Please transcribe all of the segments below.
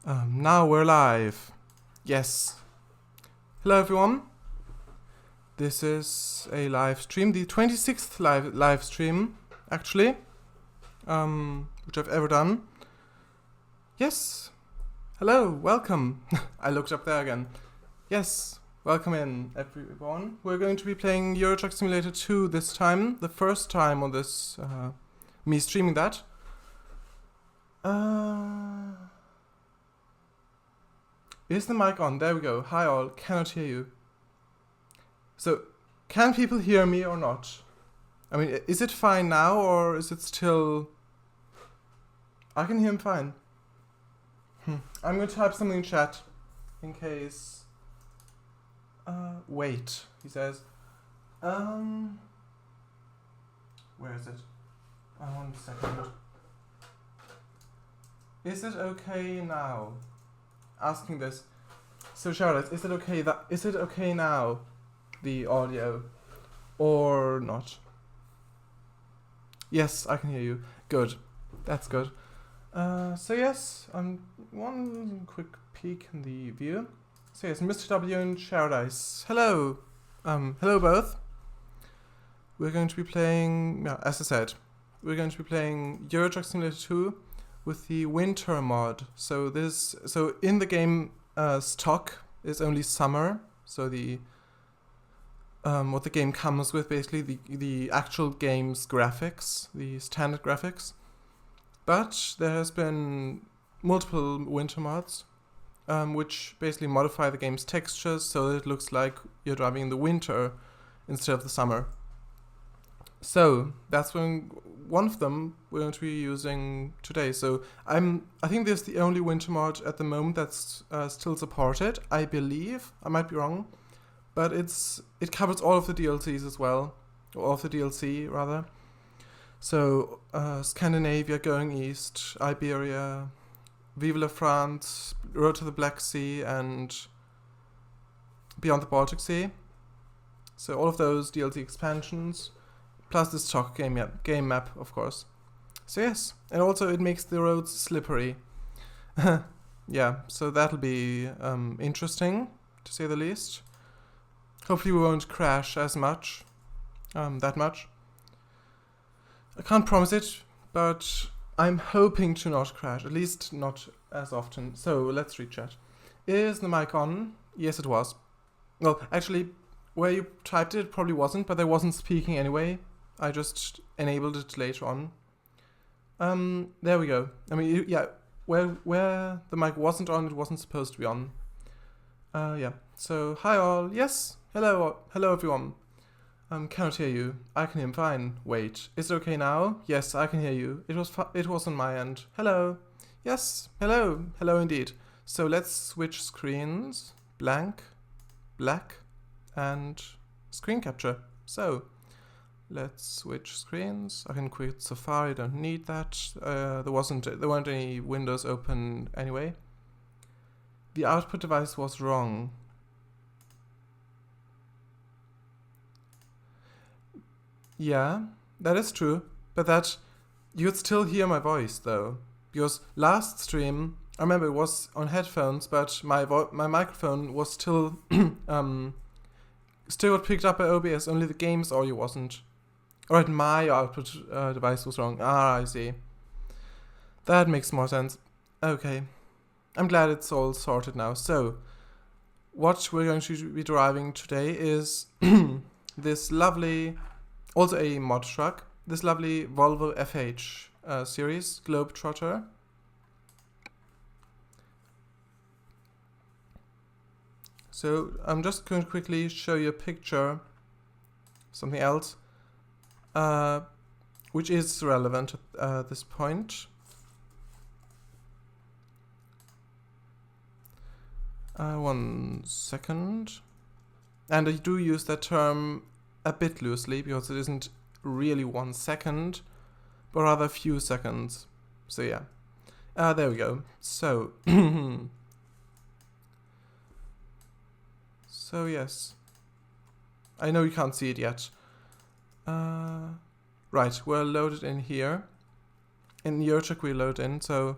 Now we're live. Yes. Hello everyone. This is a live stream, the 26th live stream, actually, which I've ever done. Yes. Hello, welcome. I looked up there again. Yes, welcome in everyone. We're going to be playing Euro Truck Simulator 2 this time, the first time on this, me streaming that. Is the mic on? There we go. Hi all, cannot hear you. So, can people hear me or not? I mean, is it fine now or is it still... I can hear him fine. I'm going to type something in chat in case... wait, he says. Where is it? 1 second. Is it okay now? Asking this. So Charlotte, is it okay now, the audio, or not? Yes, I can hear you. Good. That's good. So yes, one quick peek in the view. So yes, Mr. W and Paradise. Hello. Hello both. We're going to be playing, as I said, we're going to be playing Euro Truck Simulator 2 with the winter mod. So in the game stock is only summer. So the what the game comes with, basically the actual game's graphics, the standard graphics. But there has been multiple winter mods, which basically modify the game's textures so that it looks like you're driving in the winter instead of the summer. So that's one of them we're going to be using today. So I think this is the only winter mod at the moment that's still supported. I believe, I might be wrong, but it covers all of the DLCs as well, or all of the DLC rather. So Scandinavia going east, Iberia, Vive la France, Road to the Black Sea, and Beyond the Baltic Sea. So all of those DLC expansions. Plus the stock game map, of course. So yes, and also it makes the roads slippery. Yeah, so that'll be interesting, to say the least. Hopefully we won't crash as much, that much. I can't promise it, but I'm hoping to not crash, at least not as often. So let's read chat. Is the mic on? Yes, it was. Well, actually, where you typed it probably wasn't, but I wasn't speaking anyway. I just enabled it later on. There we go. I mean, yeah, where the mic wasn't on, it wasn't supposed to be on. Yeah. So, hi all. Yes. Hello everyone. Cannot hear you. I can hear him fine. Wait, is it okay now? Yes, I can hear you. It was on my end. Hello. Yes. Hello. Hello indeed. So let's switch screens. Blank, black, and screen capture. So. Let's switch screens. I can quit Safari, don't need that. There weren't any windows open anyway. The output device was wrong. Yeah, that is true. But you'd still hear my voice though. Because last stream, I remember it was on headphones, but my microphone was still got picked up by OBS, only the game's audio wasn't. Alright, my output device was wrong. Ah, I see. That makes more sense. Okay. I'm glad it's all sorted now. So, what we're going to be driving today is this lovely, also a mod truck, this lovely Volvo FH series, Globetrotter. So, I'm just going to quickly show you a picture, something else. Which is relevant at this point. 1 second. And I do use that term a bit loosely because it isn't really 1 second, but rather a few seconds. So yeah. There we go. So, so yes. I know you can't see it yet. Right, we're loaded in here. In Euro Truck we load in, so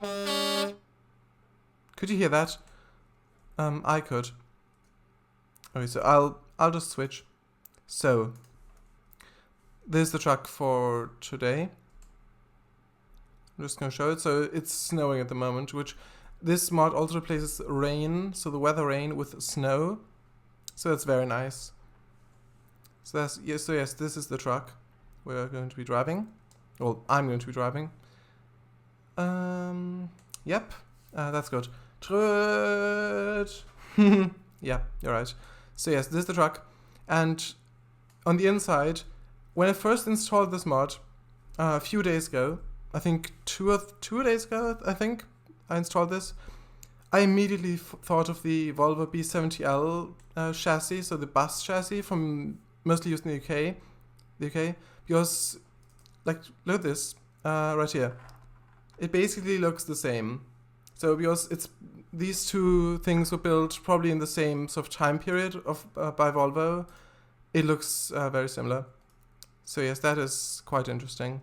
Could you hear that? I could. Okay, so I'll just switch. So there's the truck for today. I'm just gonna show it. So it's snowing at the moment, which this mod also replaces rain, so the weather rain with snow. So that's very nice. So that's yes. So yes, this is the truck we're going to be driving. Well, I'm going to be driving. Yep. That's good. Trud. Yeah, you're right. So yes, this is the truck, and on the inside, when I first installed this mod a few days ago, I think two days ago, I think I installed this. I immediately thought of the Volvo B70L chassis, so the bus chassis from mostly used in the UK, because like look at this right here. It basically looks the same. So because it's these two things were built probably in the same sort of time period of by Volvo, it looks very similar. So yes, that is quite interesting.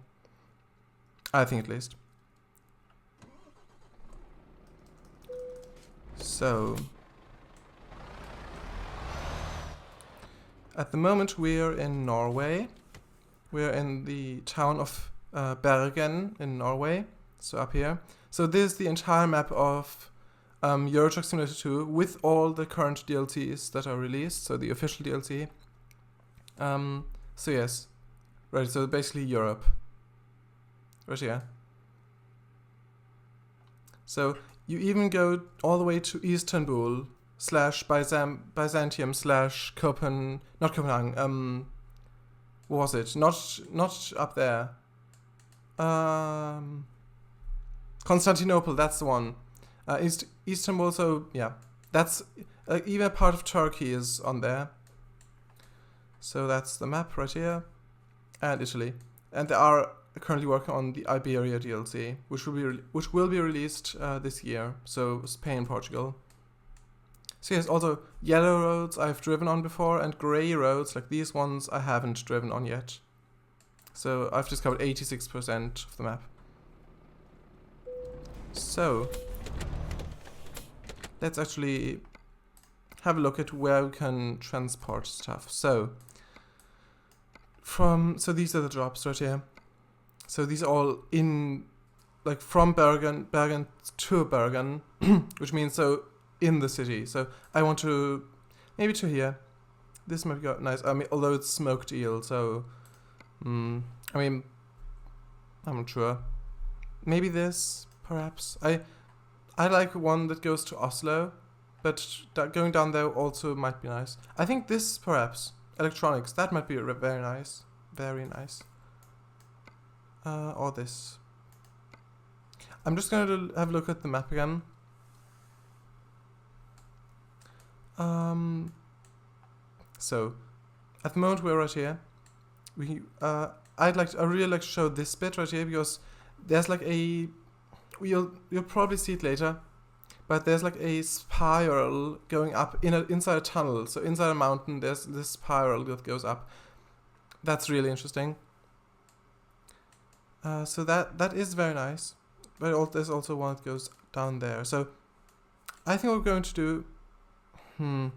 I think at least. So at the moment we're in Norway. We're in the town of Bergen in Norway. So up here. So this is the entire map of Euro Truck Simulator 2 with all the current DLCs that are released. So the official DLC. So yes. Right, so basically Europe. Right here. So you even go all the way to Istanbul / Byzantium / Copenhagen. Not Copenhagen. What was it? Not up there. Constantinople. That's the one. Istanbul. So yeah, that's even a part of Turkey is on there. So that's the map right here, and Italy. And they are currently working on the Iberia DLC, which will be released this year. So Spain, Portugal. So yes, also yellow roads I've driven on before, and grey roads like these ones I haven't driven on yet. So I've just covered 86% of the map. So let's actually have a look at where we can transport stuff. So these are the drops right here. So these are all in, like from Bergen to Bergen, which means so in the city. So I want to, maybe to here. This might be nice. I mean, although it's smoked eel, so, I mean, I'm not sure. Maybe this, perhaps. I like one that goes to Oslo, but going down there also might be nice. I think this, perhaps, electronics, that might be very nice. Very nice. Or this. I'm just going to have a look at the map again. So, at the moment we're right here. I'd really like to show this bit right here because there's like a, you'll probably see it later, but there's like a spiral going up inside a tunnel. So inside a mountain, there's this spiral that goes up. That's really interesting. So that is very nice, but there's also one that goes down there. So I think what we're going to do, I'll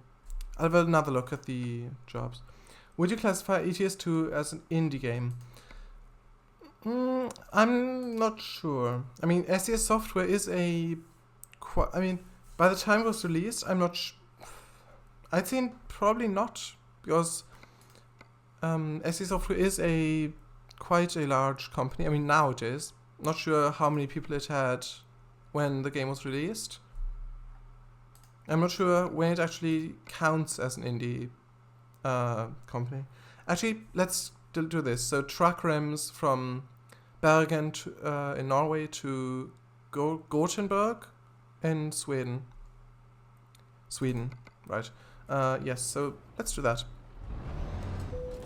have another look at the jobs. Would you classify ETS2 as an indie game? I'm not sure. I mean, SES Software is by the time it was released, I'm not I'd say probably not, because SES Software is quite a large company. I mean, now it is. Not sure how many people it had when the game was released. I'm not sure when it actually counts as an indie company. Actually, let's do this. So truck rims from Bergen in Norway to Gothenburg in Sweden. Sweden, right. Yes, so let's do that.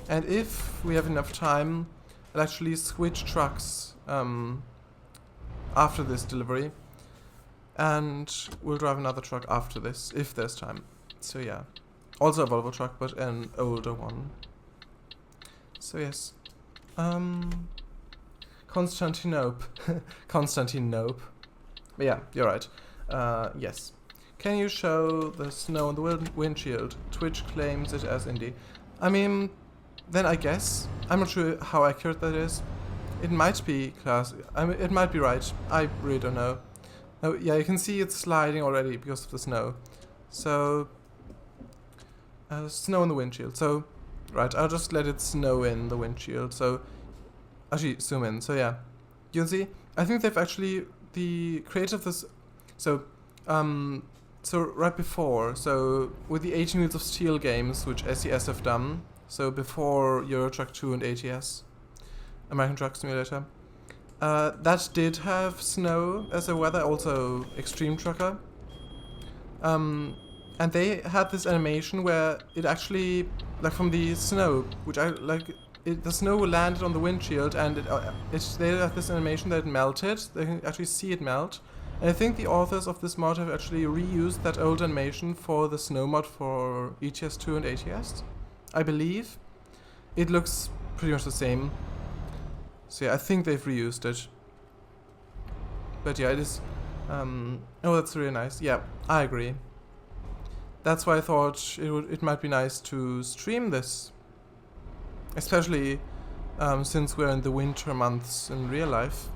And if we have enough time, I'll actually switch trucks after this delivery. And we'll drive another truck after this, if there's time. So yeah. Also a Volvo truck, but an older one. So yes. Constantinople. Constantinople. But yeah, you're right. Yes. Can you show the snow on the windshield? Twitch claims it as indie. I mean, then I guess. I'm not sure how accurate that is. It might be class. I mean, it might be right. I really don't know. Oh, yeah, you can see it's sliding already because of the snow. So, snow on the windshield. So, right, I'll just let it snow in the windshield. So, actually, zoom in. So, yeah. You can see, I think they've actually, the creator of this, so right before, so with the 18 Wheels of Steel games, which SES have done, so before Euro Truck 2 and ATS, American Truck Simulator, that did have snow as a weather, also Extreme Trucker. And they had this animation where it actually, like from the snow, which I like, the snow landed on the windshield, and they had this animation that it melted. They can actually see it melt. And I think the authors of this mod have actually reused that old animation for the snow mod for ETS2 and ATS. I believe. It looks pretty much the same. So yeah, I think they've reused it. But yeah, it is... oh, that's really nice. Yeah, I agree. That's why I thought it might be nice to stream this. Especially since we're in the winter months in real life.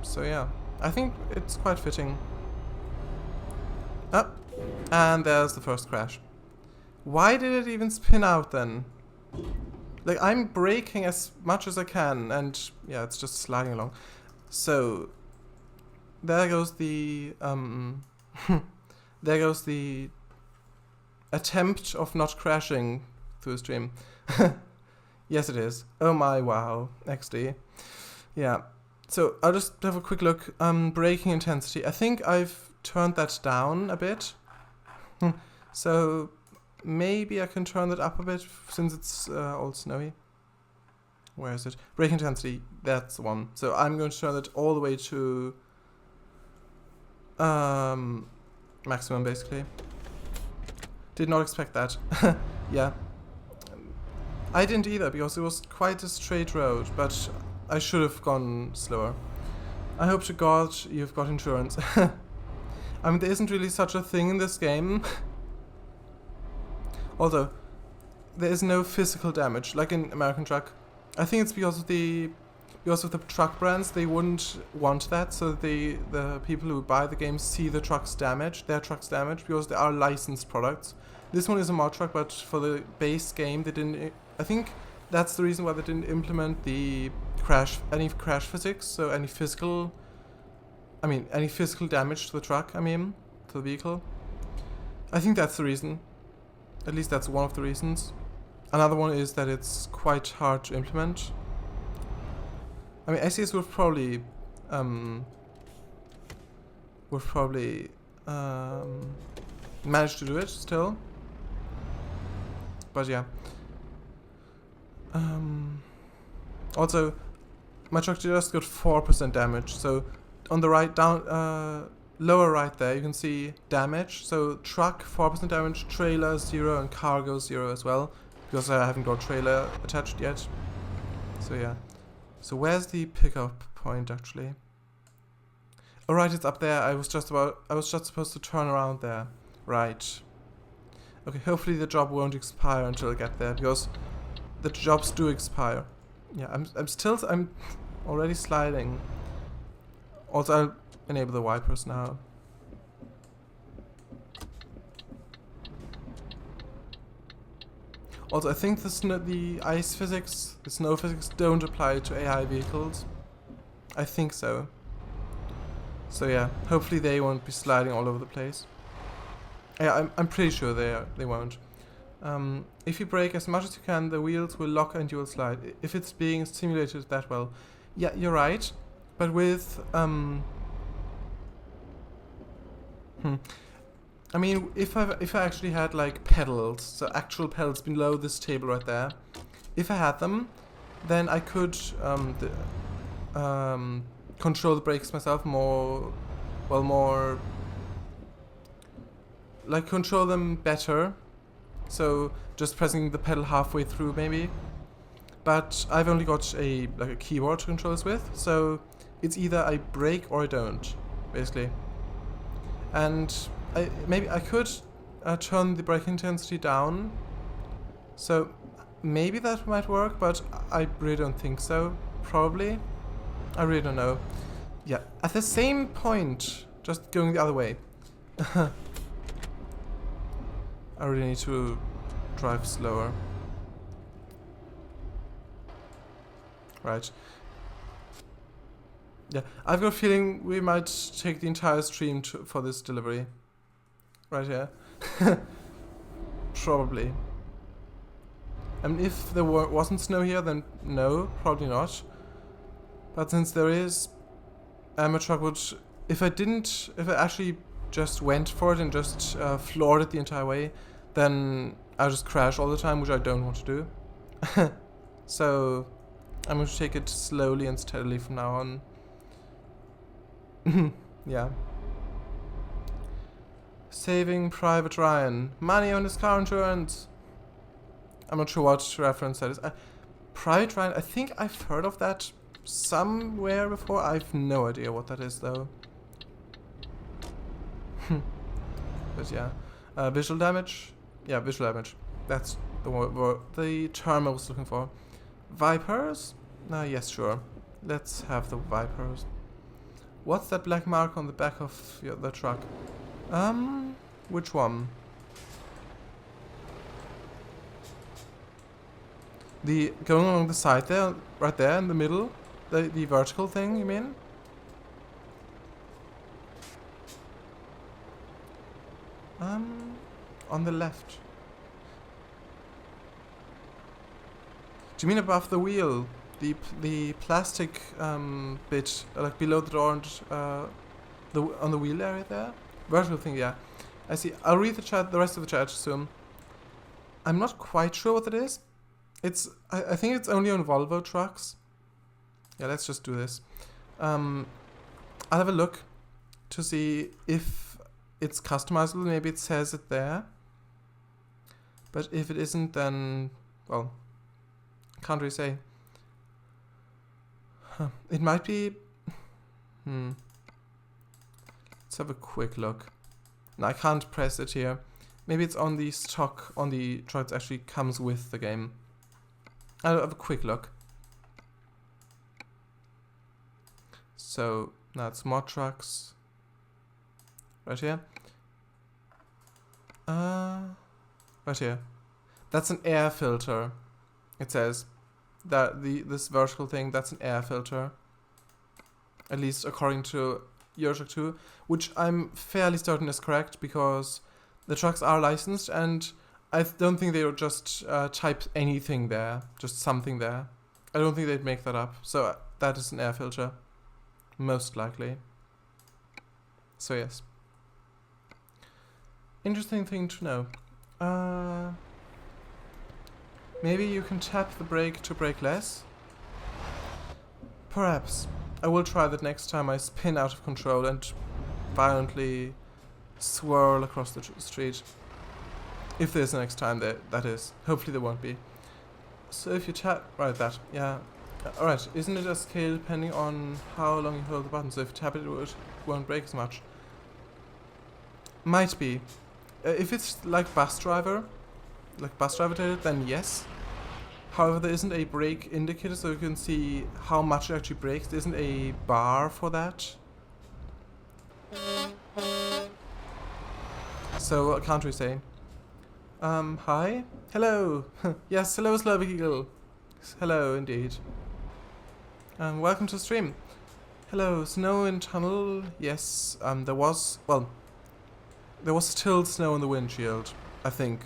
So yeah, I think it's quite fitting. Ah, and there's the first crash. Why did it even spin out then? Like, I'm braking as much as I can, and yeah, it's just sliding along. So, there goes the, there goes the attempt of not crashing through a stream. Yes, it is. Oh my, wow. XD. Yeah. So, I'll just have a quick look. Braking intensity. I think I've turned that down a bit. So, maybe I can turn that up a bit since it's all snowy. Where is it? Braking intensity. That's the one. So, I'm going to turn it all the way to maximum, basically. Did not expect that. Yeah. I didn't either, because it was quite a straight road, but I should have gone slower. I hope to God you've got insurance. I mean, there isn't really such a thing in this game. Although, there is no physical damage, like in American Truck. I think it's because of the truck brands, they wouldn't want that, so the people who buy the game see the truck's damage, their truck's damage, because they are licensed products. This one is a mod truck, but for the base game, they didn't... I think that's the reason why they didn't implement any crash physics, so any physical damage to the truck, to the vehicle. I think that's the reason. At least that's one of the reasons. Another one is that it's quite hard to implement. I mean, SES would probably manage to do it still. But yeah. Also, my truck just got 4% damage. So on the right lower right there, you can see damage. So truck 4% damage, trailer 0, and cargo 0 as well, because I haven't got trailer attached yet. So yeah. So where's the pickup point actually? Oh right, it's up there. I was just supposed to turn around there. Right. Okay, hopefully the job won't expire until I get there, because the jobs do expire. Yeah, I'm already sliding. Also, I'll enable the wipers now. Also, I think the snow physics don't apply to AI vehicles. I think so. So yeah, hopefully they won't be sliding all over the place. Yeah, I'm pretty sure they won't. If you brake as much as you can, the wheels will lock and you will slide. If it's being simulated that well. Yeah, you're right. But with... I mean, if I actually had like pedals, so actual pedals below this table right there, if I had them, then I could control the brakes myself more, like control them better. So just pressing the pedal halfway through maybe. But I've only got a keyboard to control this with, so it's either I brake or I don't, basically. And maybe I could turn the brake intensity down. So maybe that might work, but I really don't think so. Probably. I really don't know. Yeah, at the same point, just going the other way. I really need to drive slower. Right. Yeah, I've got a feeling we might take the entire stream for this delivery. Right here. Probably. I mean, if there wasn't snow here, then no, probably not. But since there is, my truck would... If I actually just went for it and just floored it the entire way, then I'll just crash all the time, which I don't want to do. So I'm going to take it slowly and steadily from now on. Yeah. Saving Private Ryan. Money on his car insurance. I'm not sure what reference that is. Private Ryan, I think I've heard of that somewhere before. I've no idea what that is though. But yeah. Visual damage. Yeah, visual damage. That's the term I was looking for. Vipers? Yes, sure. Let's have the Vipers. What's that black mark on the back of the truck? Which one? The going along the side there, right there in the middle? The vertical thing, you mean? On the left. Do you mean above the wheel? The plastic bit, like below the door and on the wheel area there? Vertical thing, yeah. I see. I'll read the rest of the chat soon. I'm not quite sure what it is. I think it's only on Volvo trucks. Yeah, let's just do this. I'll have a look to see if it's customizable. Maybe it says it there. But if it isn't, then, well, can't really say. Huh. It might be... Let's have a quick look. No, I can't press it here. Maybe it's on the stock, on the truck that actually comes with the game. I'll have a quick look. So, now it's mod trucks. Right here. Right here. That's an air filter. It says that this vertical thing, that's an air filter. At least according to Eurotruck 2, which I'm fairly certain is correct because the trucks are licensed and I don't think they would just type anything there, just something there. I don't think they'd make that up. So that is an air filter, most likely. So yes. Interesting thing to know. Maybe you can tap the brake to brake less? Perhaps. I will try that next time I spin out of control and violently swirl across the street. If there's a next time there, that is. Hopefully there won't be. So if you tap... Right, that. Yeah. Alright, isn't it a scale depending on how long you hold the button? So if you tap it, it won't break as much. Might be. If it's like bus driver did, then yes. However, there isn't a brake indicator, so you can see how much it actually brakes. There isn't a bar for that. So, I can't really say. Hi? Hello! Yes, hello, Slavic Eagle. Hello, indeed. Welcome to the stream. Hello, snow in tunnel. Yes, there was still snow on the windshield, I think.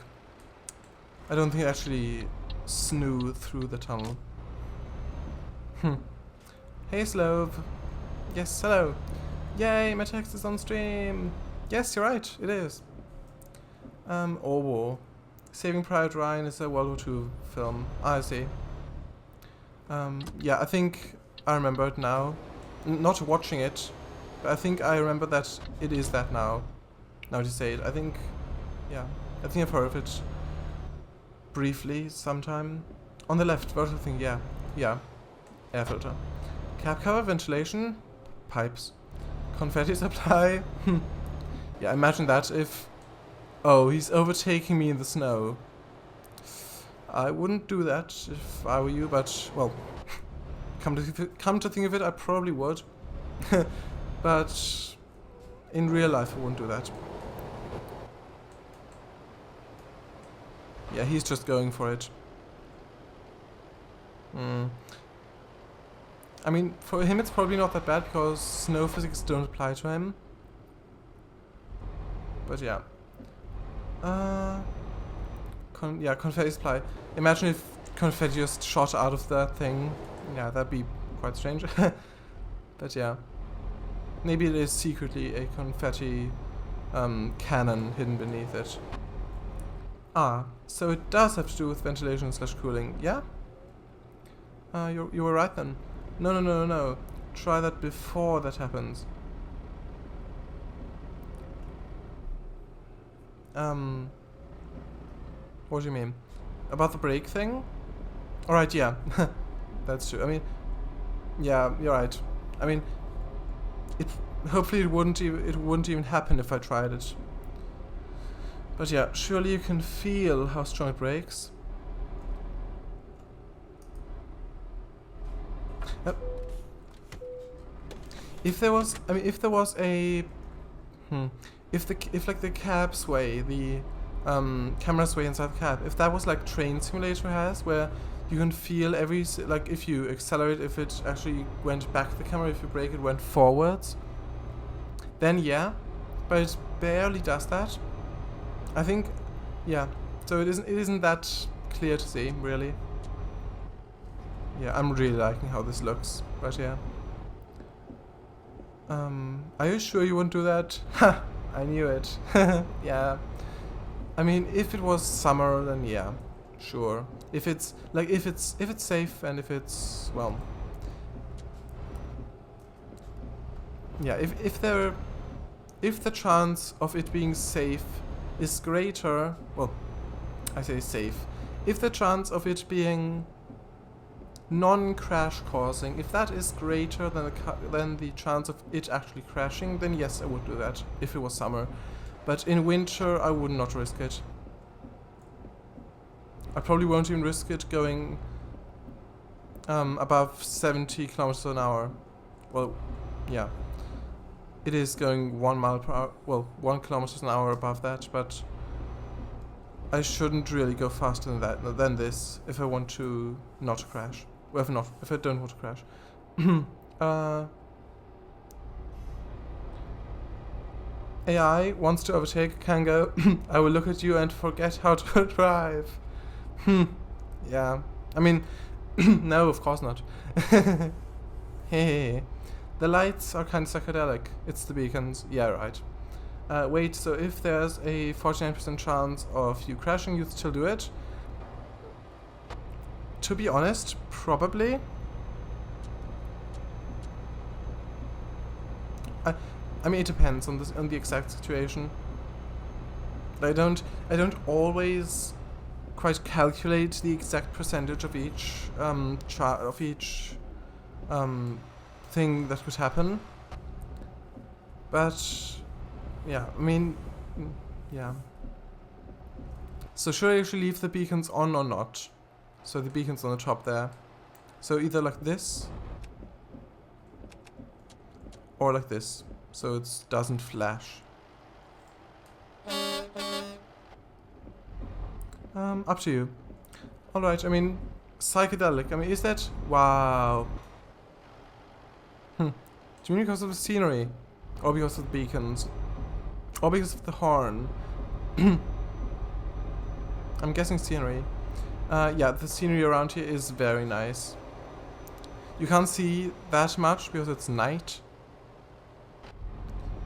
I don't think it actually snowed through the tunnel. Hey, Slove. Yes, hello. Yay, my text is on stream. Yes, you're right, it is. War. Saving Private Ryan is a World War II film. I see. Yeah, I think I remember it now. Not watching it, but I think I remember that it is that now. Now you say it, I think, yeah, I think I've heard of it briefly sometime. On the left, vertical thing, yeah, air filter. Cab cover, ventilation, pipes. Confetti supply, Yeah, imagine that if... Oh, he's overtaking me in the snow. I wouldn't do that if I were you, but, well, come to think of it, I probably would. But in real life, I wouldn't do that. Yeah, he's just going for it. I mean, for him it's probably not that bad because snow physics don't apply to him. But yeah. Yeah, confetti supply. Imagine if confetti just shot out of that thing. Yeah, that'd be quite strange. But yeah. Maybe it is secretly a confetti cannon hidden beneath it. Ah, so it does have to do with ventilation / cooling, yeah? You were right then. No. Try that before that happens. What do you mean? About the brake thing? Alright, yeah. That's true. I mean, yeah, you're right. I mean, hopefully it wouldn't even happen if I tried it. But yeah, surely you can feel how strong it brakes. If there was a, if like the cab sway, the camera sway inside the cab, if that was like Train Simulator has, where you can feel like if you accelerate, if it actually went back the camera, if you brake, it went forwards. Then yeah, but it barely does that. I think, yeah. So it isn't that clear to see, really. Yeah, I'm really liking how this looks, but yeah. Are you sure you won't do that? Ha! I knew it. Yeah. I mean, if it was summer, then yeah, sure. If it's safe and if it's, well, yeah. If the chance of it being safe is greater, well, I say safe. If the chance of it being non-crash causing, if that is greater than the chance of it actually crashing, then yes, I would do that if it was summer. But in winter, I would not risk it. I probably won't even risk it going above 70 kilometers an hour. Well, yeah. It is going 1 mile per hour, well, 1 kilometers an hour above that, but I shouldn't really go faster than this if I want to not crash. Well, if I don't want to crash. AI wants to overtake, can go. I will look at you and forget how to drive. Yeah. I mean, no, of course not. Hey. The lights are kind of psychedelic. It's the beacons. Yeah, right. Wait, so if there's a 49% chance of you crashing, you'd still do it? To be honest, probably. I mean, it depends on the exact situation. I don't always quite calculate the exact percentage of each thing that could happen. But yeah, I mean, yeah. So should I actually leave the beacons on or not? So the beacon's on the top there. So either like this or like this, so it doesn't flash. Up to you. Alright, I mean, psychedelic. I mean, is that... Wow. Do you mean because of the scenery? Or because of the beacons? Or because of the horn? I'm guessing scenery. Yeah, the scenery around here is very nice. You can't see that much because it's night.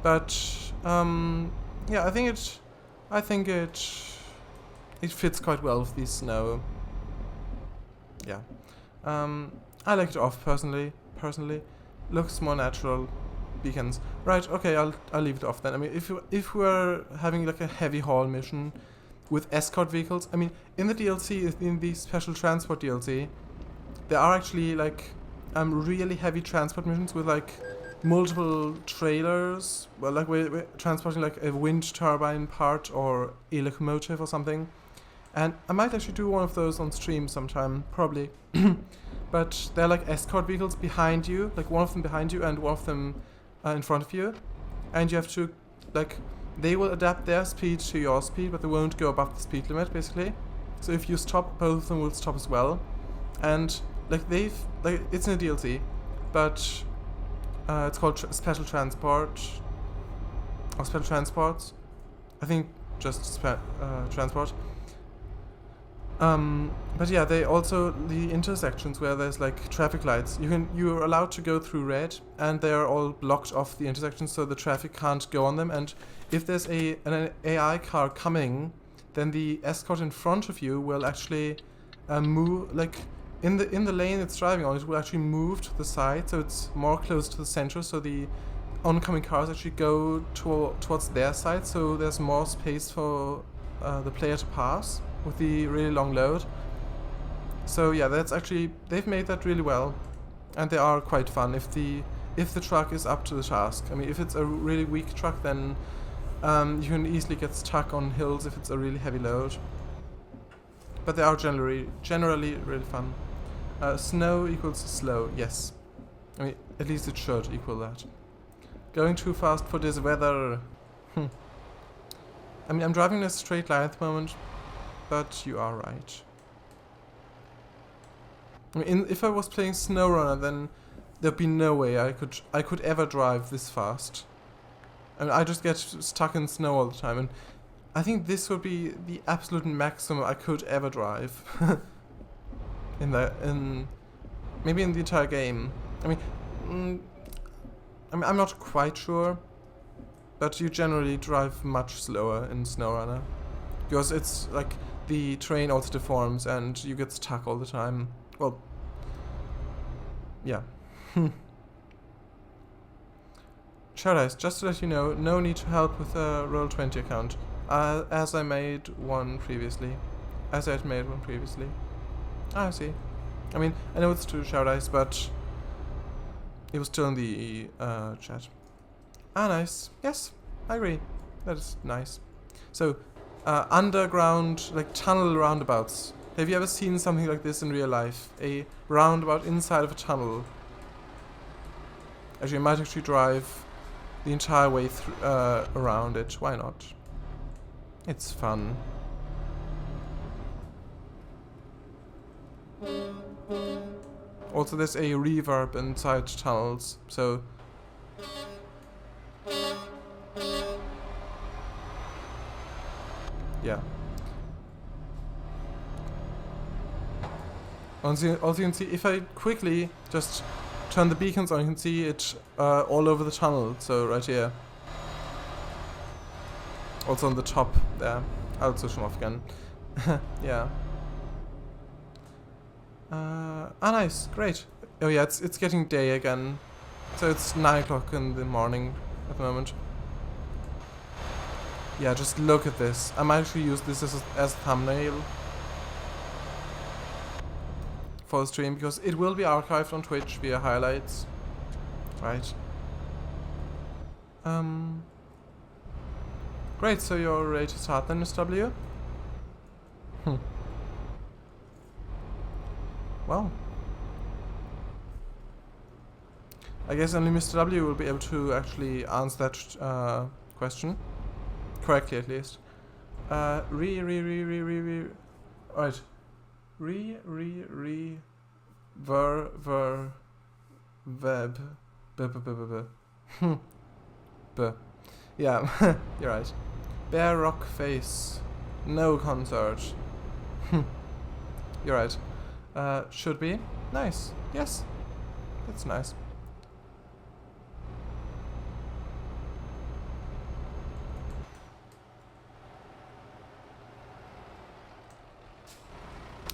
But, yeah, I think it fits quite well with the snow. Yeah. I like it off personally. Looks more natural. Beacons. Right, okay, I'll leave it off then. I mean, if we're having like a heavy haul mission with escort vehicles, I mean, in the DLC, in the special transport DLC, there are actually like really heavy transport missions with like multiple trailers, well, like we're transporting like a wind turbine part or a locomotive or something. And I might actually do one of those on stream sometime, probably. But they're like escort vehicles behind you, like one of them behind you and one of them in front of you. And you have to, like, they will adapt their speed to your speed, but they won't go above the speed limit, basically. So if you stop, both of them will stop as well. And, like, it's in a DLC, but it's called Special Transport, or Special Transports. I think just Transport. But yeah, they also, the intersections where there's like traffic lights, you're allowed to go through red, and they are all blocked off the intersections, so the traffic can't go on them. And if there's an AI car coming, then the escort in front of you will actually move, like in the lane it's driving on, it will actually move to the side, so it's more close to the center, so the oncoming cars actually go towards their side, so there's more space for the player to pass with the really long load. So yeah, that's actually, they've made that really well, and they are quite fun if the truck is up to the task. I mean, if it's a really weak truck, then you can easily get stuck on hills if it's a really heavy load. But they are generally really fun. Snow equals slow, yes. I mean, at least it should equal that. Going too fast for this weather. I mean, I'm driving in a straight line at the moment, but you are right. I mean, if I was playing SnowRunner, then there'd be no way I could ever drive this fast. I mean, I just get stuck in snow all the time, and I think this would be the absolute maximum I could ever drive. Maybe in the entire game. I mean, I'm not quite sure, but you generally drive much slower in SnowRunner, because it's like the terrain also deforms and you get stuck all the time. Well, yeah. Shadows, just to let you know, no need to help with a Roll20 account, as I made one previously. Ah, I see. I mean, I know it's two Shadows, but it was still in the chat. Ah, nice. Yes, I agree. That is nice. So, underground, like tunnel roundabouts. Have you ever seen something like this in real life? A roundabout inside of a tunnel. Actually, I might actually drive the entire way around it. Why not? It's fun. Also, there's a reverb inside tunnels, so... yeah. Also, you can see, if I quickly just turn the beacons on, you can see it all over the tunnel, so right here. Also on the top there. I'll switch them off again. Yeah. Nice, great. Oh yeah, it's getting day again. So it's 9 o'clock in the morning at the moment. Yeah, just look at this. I might actually use this as a thumbnail for the stream, because it will be archived on Twitch via highlights. Right. Great, so you're ready to start then, Mr. W? Well. I guess only Mr. W will be able to actually answer that question. Correctly, at least. Right. Web. Yeah, you're right. Bare rock face. No concert. You're right. Should be. Nice. Yes. That's nice.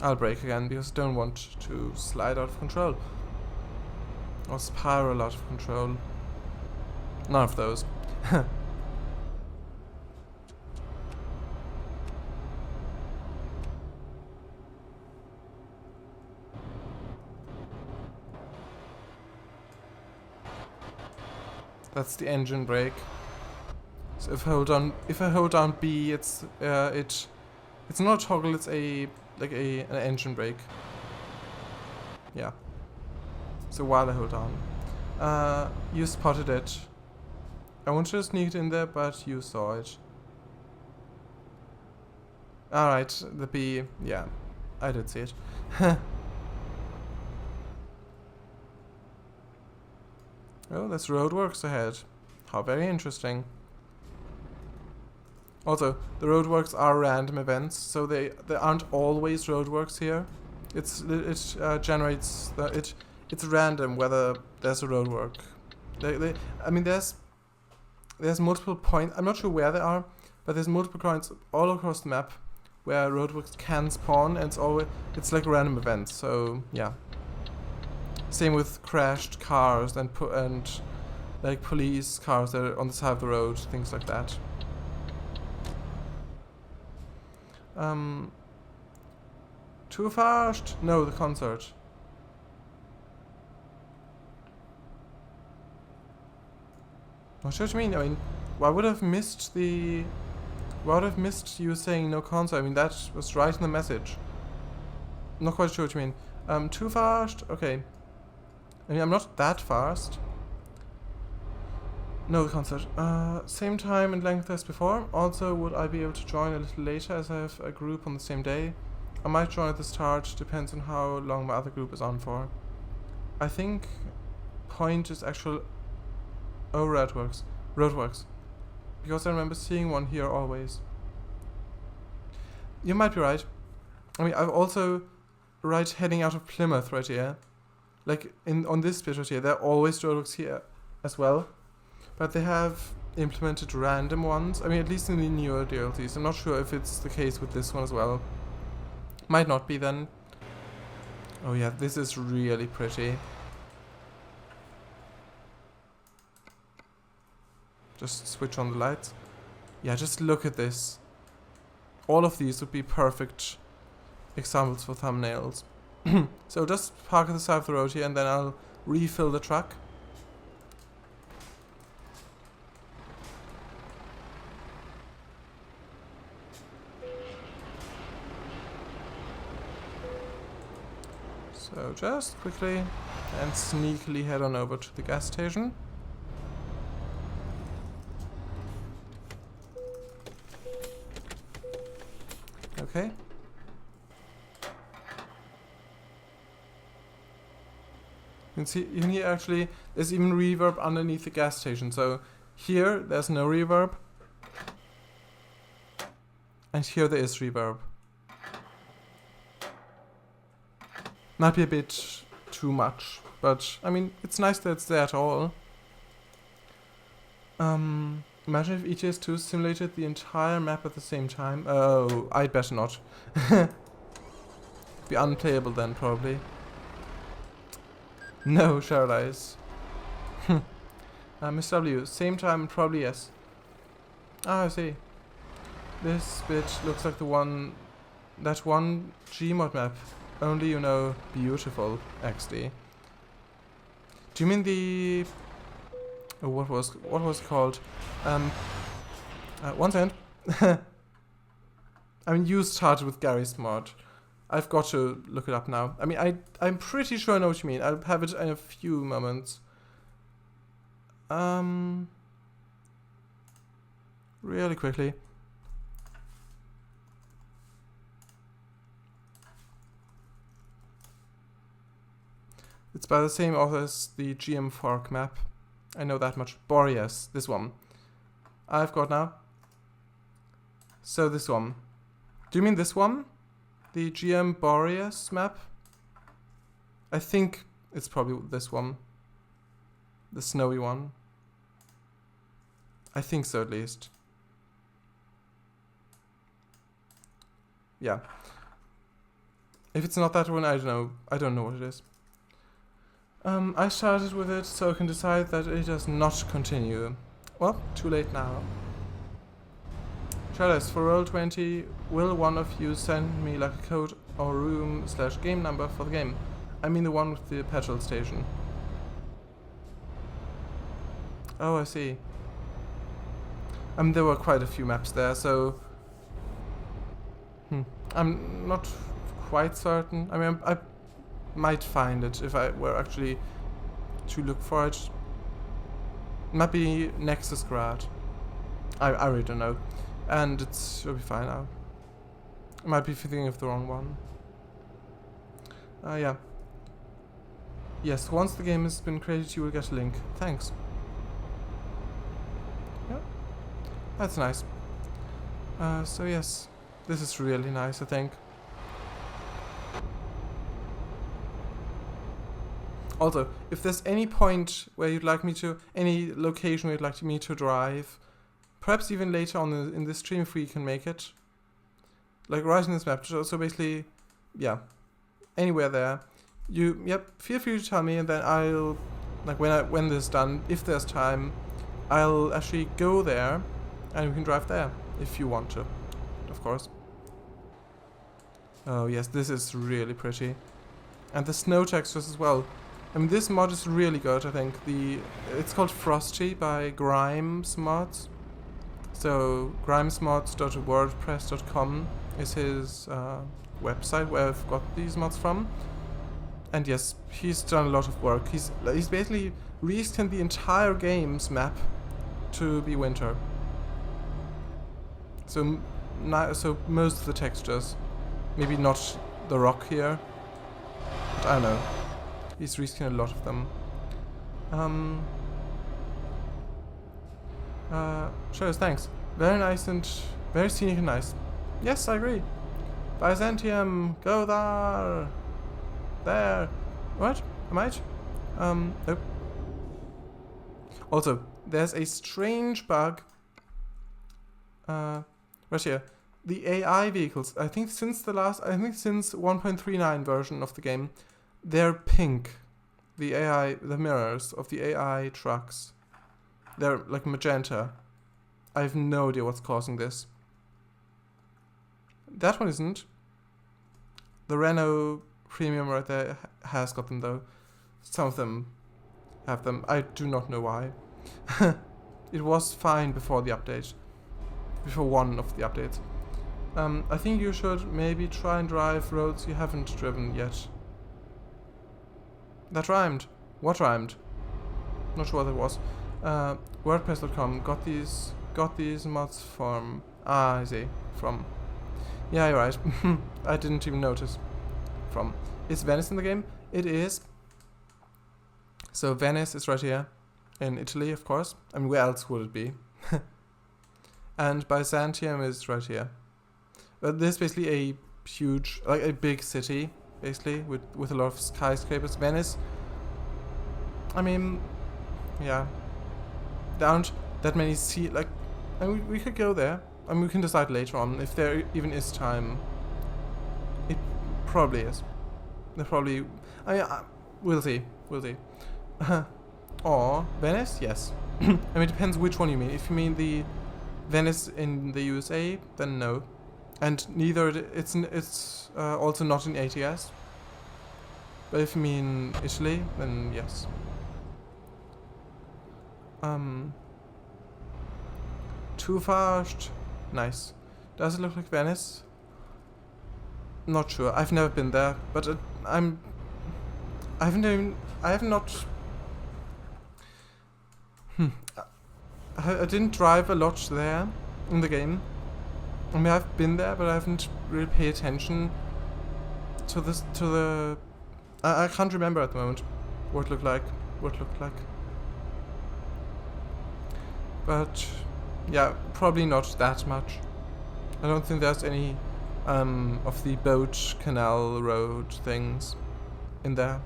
I'll brake again because I don't want to slide out of control. Or spiral out of control. None of those. That's the engine brake. So if I hold down B, it's not a toggle. It's an engine brake. Yeah. So while I hold on, you spotted it. I wanted to sneak it in there, but you saw it. Alright, the B, yeah, I did see it. Oh, there's roadworks ahead. How very interesting. Also, the roadworks are random events, so there aren't always roadworks here. It's random whether there's a roadwork. I mean, there's multiple points. I'm not sure where they are, but there's multiple points all across the map where roadworks can spawn, and it's like a random event. So yeah. Same with crashed cars and like police cars that are on the side of the road, things like that. Too fast? No, the concert. What do you mean? I mean, why would I have missed you saying no concert? I mean, that was right in the message. I'm not quite sure what you mean. Too fast? Okay. I mean, I'm not that fast. No, the concert. Same time and length as before. Also, would I be able to join a little later as I have a group on the same day? I might join at the start, depends on how long my other group is on for. I think point is actual... Oh, roadworks. Because I remember seeing one here always. You might be right. I mean, I've also... Right heading out of Plymouth right here. Like, on this bit right here, there are always roadworks here as well. But they have implemented random ones. I mean, at least in the newer DLCs. I'm not sure if it's the case with this one as well. Might not be then. Oh yeah, this is really pretty. Just switch on the lights. Yeah, just look at this. All of these would be perfect examples for thumbnails. So just park at the side of the road here and then I'll refill the truck. So just quickly and sneakily head on over to the gas station. Okay. You can hear actually, there's even reverb underneath the gas station. So here, there's no reverb. And here there is reverb. Might be a bit too much, but I mean, it's nice that it's there at all. Imagine if ETS2 simulated the entire map at the same time. Oh, I'd better not. Be unplayable then, probably. No, Shared Eyes. Miss W, same time, probably yes. Ah, I see. This bit looks like that one Gmod map. Only, you know, beautiful, XD. Do you mean the... Oh, what was it called? One second. I mean, you started with Gary's mod. I've got to look it up now. I mean, I'm pretty sure I know what you mean. I'll have it in a few moments. Really quickly. It's by the same author as the GM Fork map. I know that much. Boreas, this one. I've got now. So this one. Do you mean this one? The GM Boreas map? I think it's probably this one. The snowy one. I think so, at least. Yeah. If it's not that one, I don't know. I don't know what it is. I started with it, so I can decide that it does not continue. Well, too late now. Chalice, for Roll20, will one of you send me like a code or room/game number for the game? I mean the one with the petrol station. Oh, I see. There were quite a few maps there, so I'm not quite certain. I mean, I might find it if I were actually to look for it. Might be Nexus Grad. I really don't know. And it'll be fine now. I might be thinking of the wrong one. Yeah. Yes, once the game has been created, you will get a link. Thanks. Yeah. That's nice. So yes, this is really nice, I think. Also, if there's any point where you'd like me to, any location where you'd like me to drive, perhaps even later on in the stream if we can make it, like right in this map, so basically, yeah, anywhere there, feel free to tell me, and then I'll, like when this is done, if there's time, I'll actually go there, and we can drive there, if you want to, of course. Oh yes, this is really pretty. And the snow textures as well. I mean, this mod is really good, I think. It's called Frosty by Grimes Mods. So, grimesmods.wordpress.com is his website where I've got these mods from. And yes, he's done a lot of work. He's basically reskinned the entire game's map to be winter. So, so most of the textures. Maybe not the rock here. But I don't know. He's reskinned a lot of them. Sure, thanks. Very nice and very scenic and nice. Yes, I agree. Byzantium, go there. There. What? I might? Nope. Also, there's a strange bug. Right here. The AI vehicles. I think since 1.39 version of the game, they're pink. The mirrors of the AI trucks. They're like magenta. I have no idea what's causing this. That one isn't. The Renault Premium right there has got them though. Some of them have them. I do not know why. It was fine before the update. Before one of the updates. I think you should maybe try and drive roads you haven't driven yet. That rhymed. What rhymed? Not sure what it was. WordPress.com got these mods from. I see. From. Yeah, you're right. I didn't even notice. From. Is Venice in the game? It is. So Venice is right here. In Italy, of course. I mean, where else would it be? And Byzantium is right here. But this is basically a huge, like a big city, basically, with a lot of skyscrapers. Venice, I mean, yeah. There aren't that many I mean, we could go there. I mean, we can decide later on if there even is time. It probably is. There probably, I mean, we'll see. Or Venice, yes. I mean, it depends which one you mean. If you mean the Venice in the USA, then no. And neither it's also not in ETS. But if you mean Italy, then yes. Too fast. Nice. Does it look like Venice? Not sure. I've never been there, but I didn't drive a lot there in the game. I mean, I've been there, but I haven't really paid attention to the. I can't remember at the moment what it looked like. But yeah, probably not that much. I don't think there's any of the boat canal road things in there.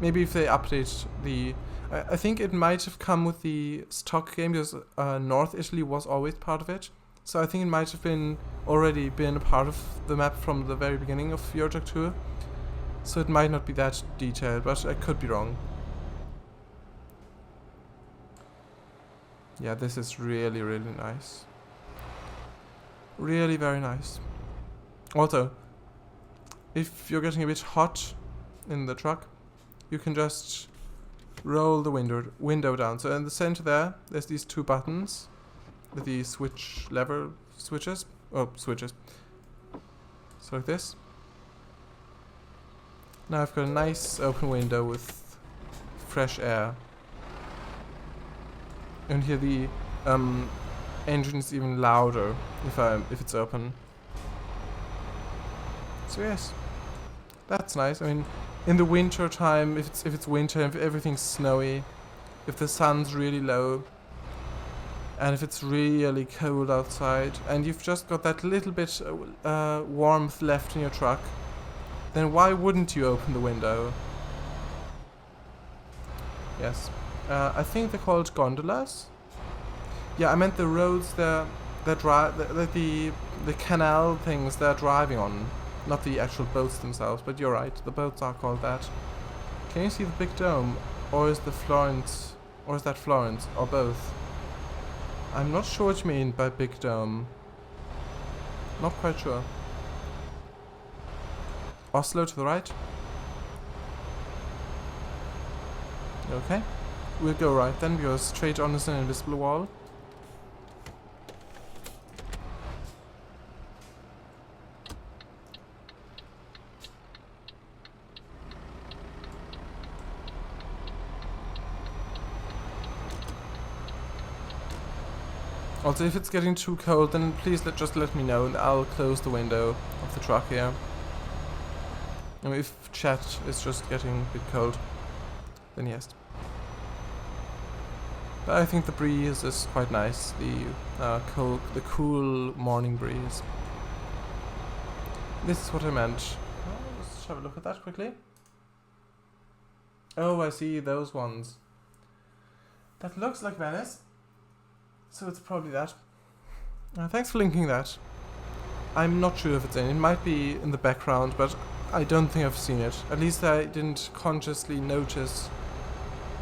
Maybe if they update the. I think it might have come with the stock game because North Italy was always part of it. So I think it might have already been a part of the map from the very beginning of Eurotruck 2. So it might not be that detailed, but I could be wrong. Yeah, this is really, really nice. Really very nice. Also, if you're getting a bit hot in the truck, you can just roll the window down. So in the center there's these two buttons with these switches. So like this. Now I've got a nice open window with fresh air. And here the engine is even louder if it's open. So yes, that's nice. I mean, in the winter time, if it's winter, if everything's snowy, if the sun's really low, and if it's really cold outside, and you've just got that little bit warmth left in your truck, then why wouldn't you open the window? Yes. I think they're called gondolas. Yeah, I meant the roads the canal things they're driving on, not the actual boats themselves. But you're right, the boats are called that. Can you see the big dome, or is that Florence, or both? I'm not sure what you mean by big dome. Not quite sure. Oslo to the right. Okay. We'll go right then, because straight on is an invisible wall. Also, if it's getting too cold, then please just let me know and I'll close the window of the truck here. I mean, if chat is just getting a bit cold, then yes. But I think the breeze is quite nice, the cool morning breeze. This is what I meant. Let's have a look at that quickly. Oh, I see those ones. That looks like Venice. So it's probably that. Thanks for linking that. I'm not sure if it's in. It might be in the background, but I don't think I've seen it. At least I didn't consciously notice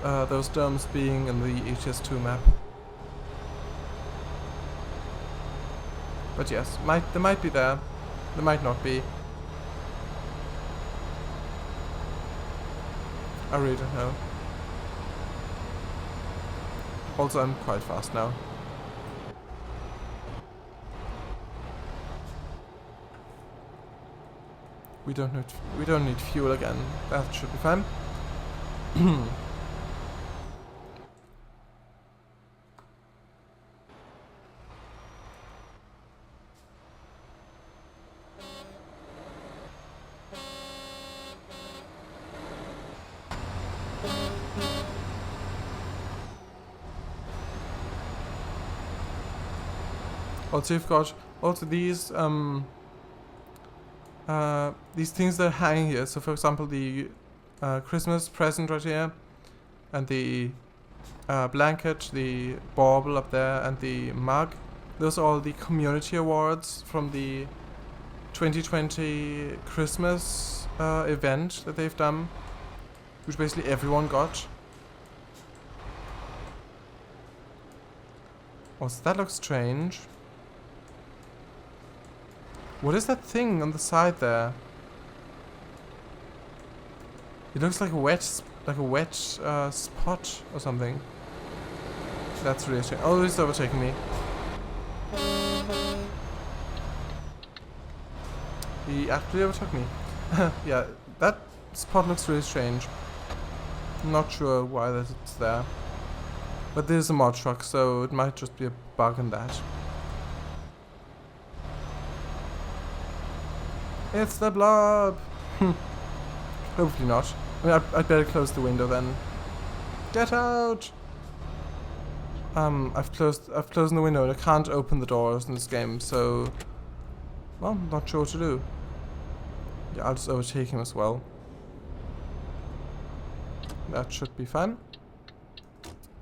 those domes being in the ETS2 map. But yes, they might be there. They might not be. I really don't know. Also, I'm quite fast now. We don't need fuel again. That should be fine. Also, you've got these things that are hanging here. So, for example, the Christmas present right here, and the blanket, the bauble up there, and the mug. Those are all the community awards from the 2020 Christmas event that they've done, which basically everyone got. Also, that looks strange. What is that thing on the side there? It looks like a wet spot or something. That's really strange. Oh, it's overtaking me. He actually overtook me. Yeah, that spot looks really strange. Not sure why it's there. But this is a mod truck, so it might just be a bug in that. It's the blob! Hopefully not. I mean, I'd better close the window then. Get out! I've closed the window and I can't open the doors in this game, so... Well, I'm not sure what to do. Yeah, I'll just overtake him as well. That should be fine.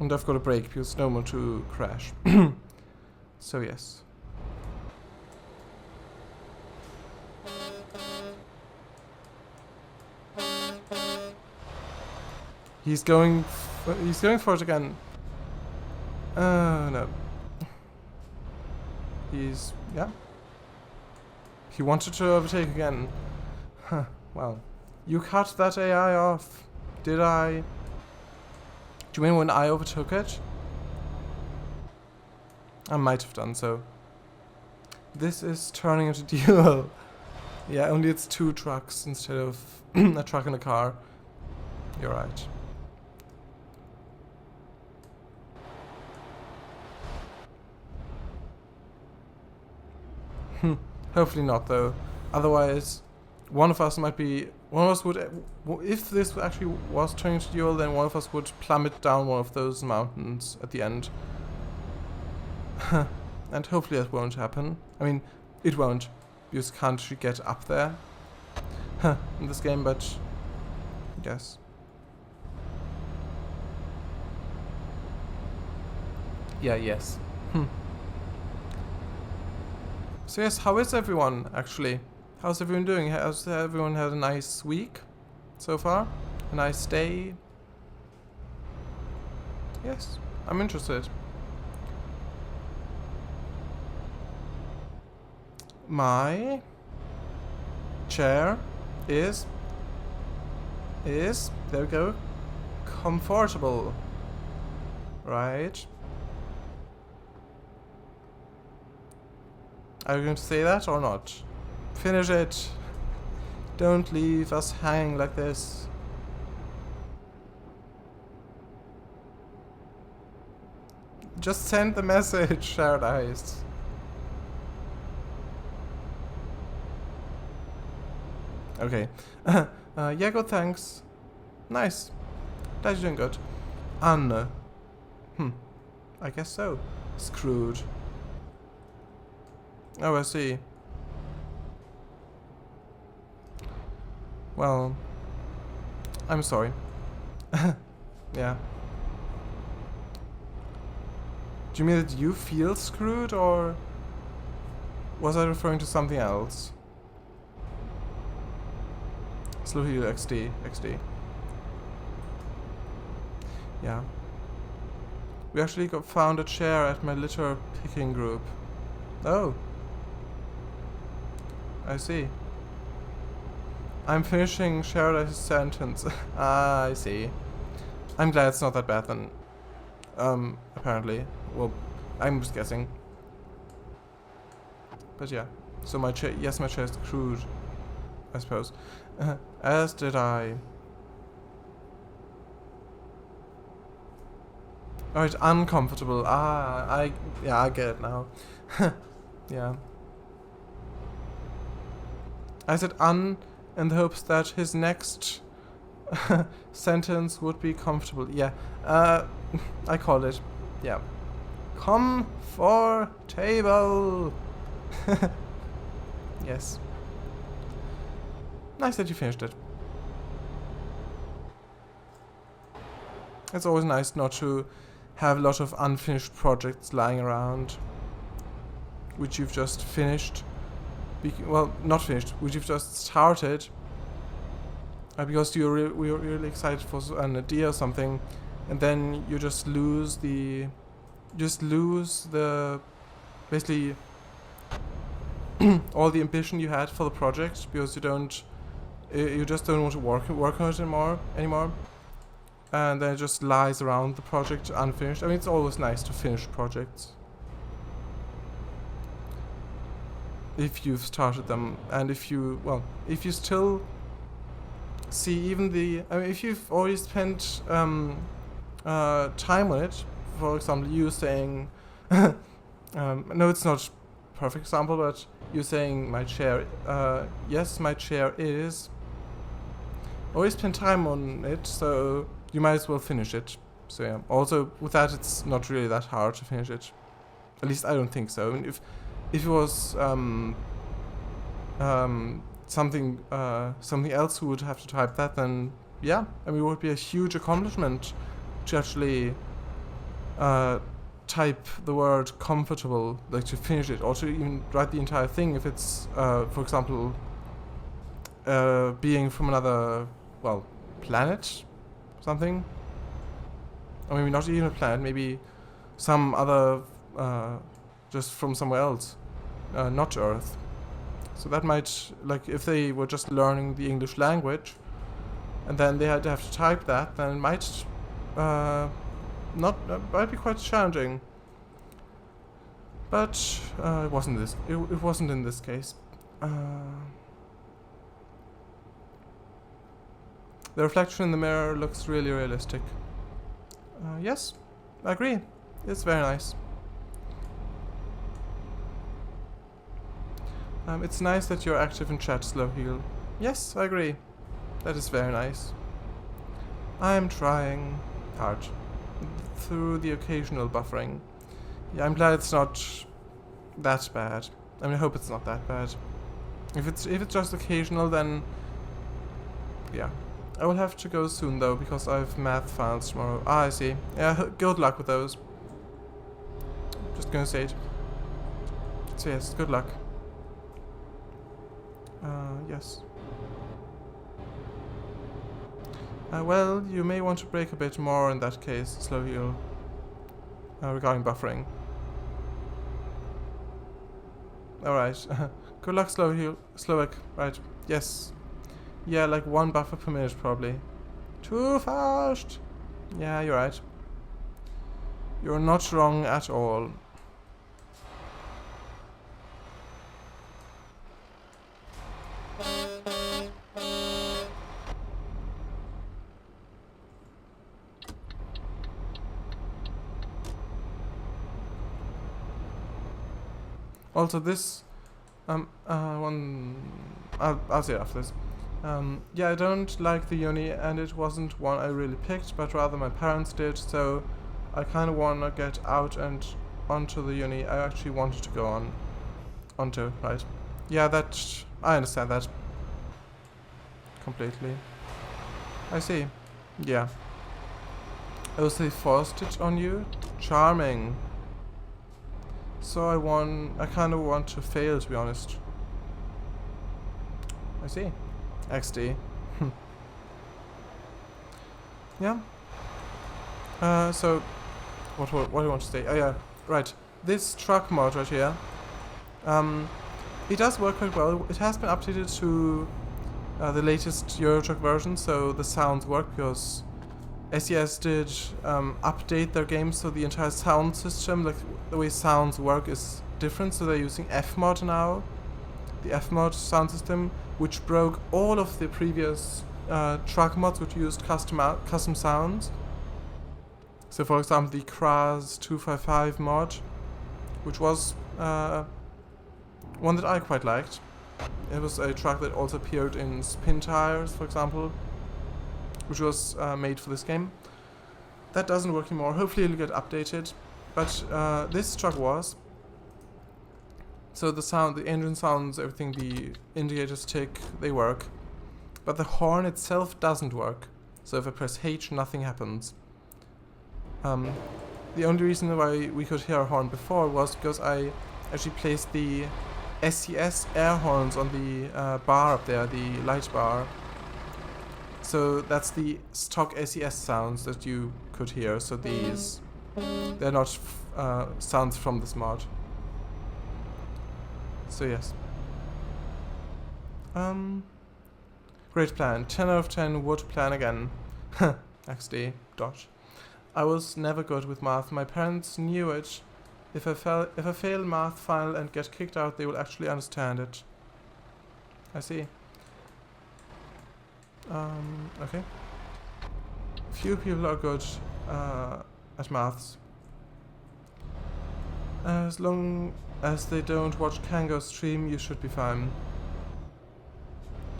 And I've got a brake because it's normal to crash. So yes. He's going for it again. No. Yeah. He wanted to overtake again. Huh, well. You cut that AI off. Did I? Do you mean when I overtook it? I might have done so. This is turning into duel. Yeah, only it's 2 trucks instead of a truck and a car. You're right. Hopefully not, though. Otherwise, one of us would, if this actually was turning into duel, then one of us would plummet down one of those mountains at the end. And hopefully that won't happen. I mean, it won't. You just can't actually get up there in this game, but yes. Yeah, yes. So yes, how is everyone, actually? How's everyone doing? Has everyone had a nice week so far? A nice day? Yes, I'm interested. My chair is, there we go, comfortable, right? Are you going to say that or not? Finish it. Don't leave us hanging like this. Just send the message, Shared Eyes. Okay. Yeah, good, thanks. Nice. Glad you're doing good. Anne. I guess so. Screwed. Oh, I see. Well, I'm sorry. Yeah. Do you mean that you feel screwed, or was I referring to something else? Slow heal XD. Yeah. We actually found a chair at my litter picking group. Oh. I see. I'm finishing Sherrod's sentence. Ah, I see. I'm glad it's not that bad then. Apparently. Well, I'm just guessing. But yeah. So my chair, yes, my chair is crude, I suppose. As did I. Oh, it's uncomfortable. Ah, I get it now. Yeah. I said in the hopes that his next sentence would be comfortable. Yeah. I called it. Yeah. Comfortable. Yes. Nice that you finished it. It's always nice not to have a lot of unfinished projects lying around, which you've just finished. Well, not finished, which you've just started, because you're really excited for an idea or something, and then you just lose the, basically all the ambition you had for the project, because you just don't want to work on it anymore, and then it just lies around the project unfinished. I mean, it's always nice to finish projects if you've started them, and if you still see even if you've already spent time on it. For example, you saying no, it's not a perfect example, but you saying my chair, yes, my chair is, always spend time on it, so you might as well finish it. So yeah, also with that, it's not really that hard to finish it, at least I don't think so. I mean, if it was something else who would have to type that, then yeah, I mean, it would be a huge accomplishment to actually type the word comfortable, like to finish it, or to even write the entire thing if it's, for example, being from another, planet, something, or maybe not even a planet, maybe some other, just from somewhere else, not Earth. So that might, like, if they were just learning the English language, and then they had to have to type that, then it might not might be quite challenging. But it wasn't this. It wasn't in this case. The reflection in the mirror looks really realistic. Yes, I agree. It's very nice. It's nice that you're active in chat, Slowheel. Yes, I agree. That is very nice. I'm trying hard through the occasional buffering. Yeah, I'm glad it's not that bad. I mean, I hope it's not that bad. If it's just occasional, then yeah. I will have to go soon though, because I have math files tomorrow. Ah, I see. Yeah, good luck with those. Just gonna say it. So yes, good luck. Yes. Well, you may want to break a bit more in that case, Slowheel, regarding buffering. Alright. Good luck, Slowick. Right. Yes. Yeah, like 1 buffer per minute, probably. Too fast! Yeah, you're right. You're not wrong at all. Also, this I'll say it after this. Yeah, I don't like the uni, and it wasn't one I really picked, but rather my parents did, so I kind of want to get out and onto the uni I actually wanted to go onto, right? Yeah, I understand that completely. I see. Yeah. Oh, so they forced it on you? Charming. So I kind of want to fail, to be honest. I see. XD. Yeah. So, what do I want to say? Oh yeah, right. This truck mod right here, it does work quite well. It has been updated to the latest Euro Truck version, so the sounds work, because SES did update their game, so the entire sound system, like the way sounds work, is different. So they're using Fmod now, the Fmod sound system, which broke all of the previous truck mods which used custom sounds. So for example, the Kraz 255 mod, which was one that I quite liked. It was a truck that also appeared in Spin Tires, for example, which was made for this game. That doesn't work anymore. Hopefully it'll get updated. But this truck was. So the sound, the engine sounds, everything, the indicators tick, they work. But the horn itself doesn't work. So if I press H, nothing happens. The only reason why we could hear a horn before was because I actually placed the SES air horns on the bar up there, the light bar. So that's the stock SES sounds that you could hear. So these, they're not sounds from this mod. So yes. Great plan. 10 out of 10 would plan again. XD. Dodge. I was never good with math. My parents knew it. If I fail math final and get kicked out, they will actually understand it. I see. Okay. Few people are good at maths. As long as they don't watch Kango stream, you should be fine.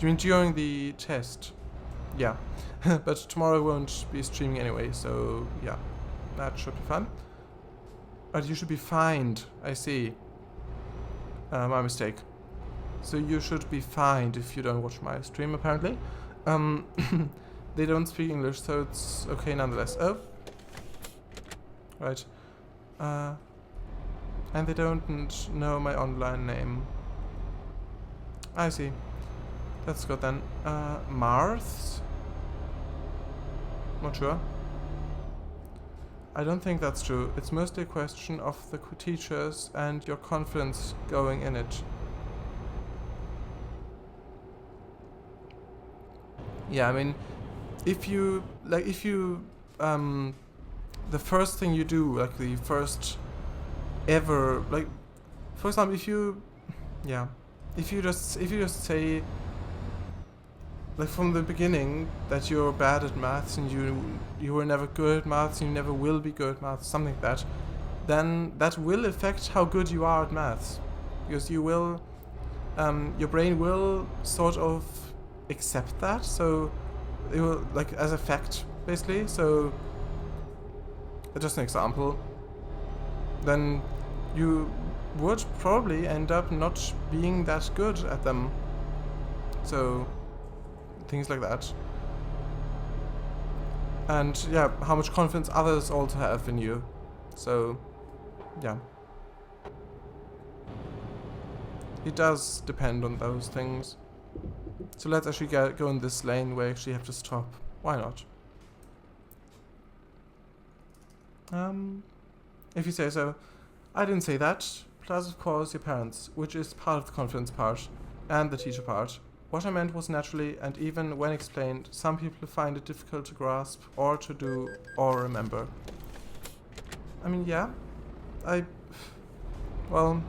You mean during the test? Yeah. But tomorrow I won't be streaming anyway, so yeah. That should be fun. But you should be fined, I see. My mistake. So you should be fined if you don't watch my stream, apparently. They don't speak English, so it's okay nonetheless. Oh. Right. And they don't know my online name. I see. That's good then. Mars? Not sure. I don't think that's true. It's mostly a question of the teachers and your confidence going in it. Yeah, I mean, if you the first thing you do, like the first ever, like, for example, if you just say, like, from the beginning that you're bad at maths and you were never good at maths and you never will be good at maths, something like that, then that will affect how good you are at maths, because you will, your brain will sort of accept that, so it will, like, as a fact, basically. So, just an example, then you would probably end up not being that good at them. So, things like that. And yeah, how much confidence others also have in you. So, yeah. It does depend on those things. So let's actually go in this lane where I actually have to stop. Why not? If you say so. I didn't say that. Plus, of course, your parents, which is part of the confidence part, and the teacher part. What I meant was naturally, and even when explained, some people find it difficult to grasp, or to do, or remember. I mean, yeah. Well,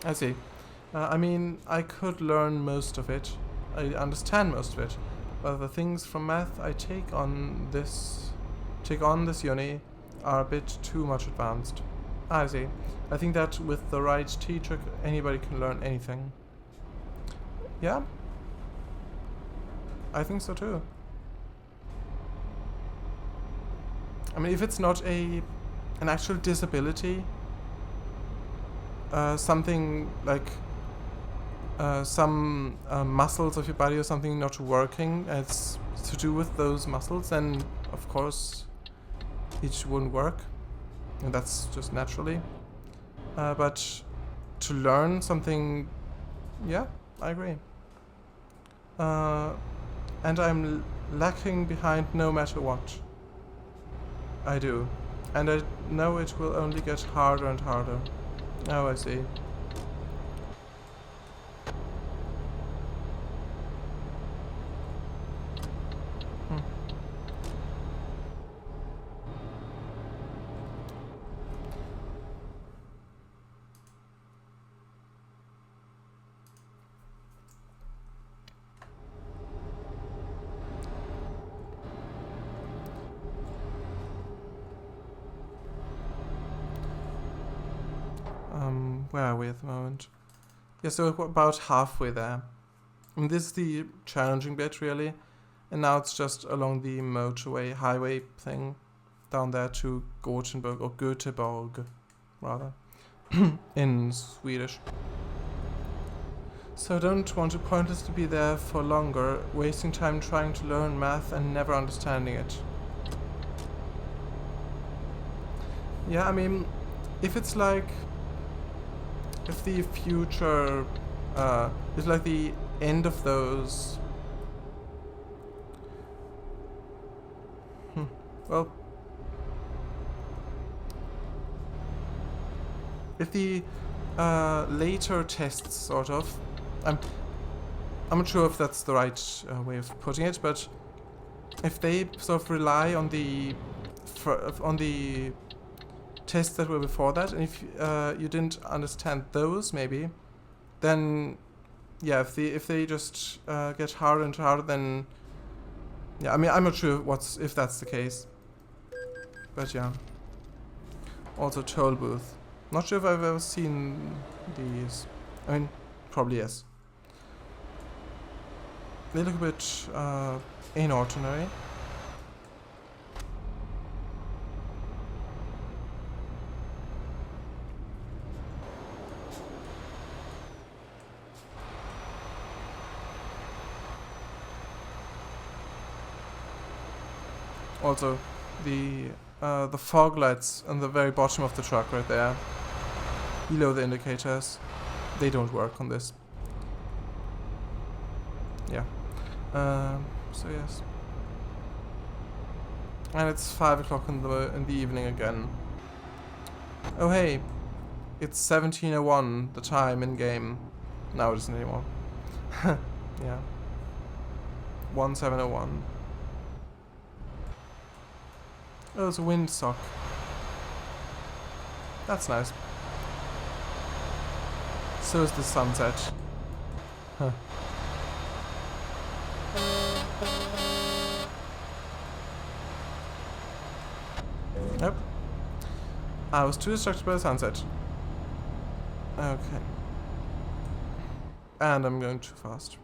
I see. I mean, I could learn most of it. I understand most of it. But the things from math I take on this uni are a bit too much advanced. I see. I think that with the right teacher, anybody can learn anything. Yeah? I think so too. I mean, if it's not an actual disability, something like some muscles of your body or something not working, it's to do with those muscles, then of course it wouldn't work, and that's just naturally. But to learn something, yeah, I agree. And I'm lacking behind no matter what. I do. And I know it will only get harder and harder. Oh, I see. Where are we at the moment? Yeah, so we're about halfway there. I mean, this is the challenging bit, really. And now it's just along the motorway, highway thing, down there to Gothenburg, or Göteborg, rather, in Swedish. So I don't want to pointlessly be there for longer, wasting time trying to learn math and never understanding it. Yeah, I mean, if it's like, if the future is like the end of those, well, if the later tests, sort of, I'm not sure if that's the right way of putting it, but if they sort of rely on the tests that were before that, and if you didn't understand those, maybe, then yeah, if they just get harder and harder, then yeah, I mean, I'm not sure if that's the case, but yeah. Also, toll booth. Not sure if I've ever seen these. I mean, probably yes. They look a bit inordinary. Also, the fog lights on the very bottom of the truck right there, below the indicators, they don't work on this. Yeah. So yes. And it's 5 o'clock in the evening again. Oh hey, it's 17:01, the time in game. Now it isn't anymore. Yeah. 17:01. Oh, it's a windsock. That's nice. So is the sunset. Huh. Nope. I was too distracted by the sunset. Okay. And I'm going too fast.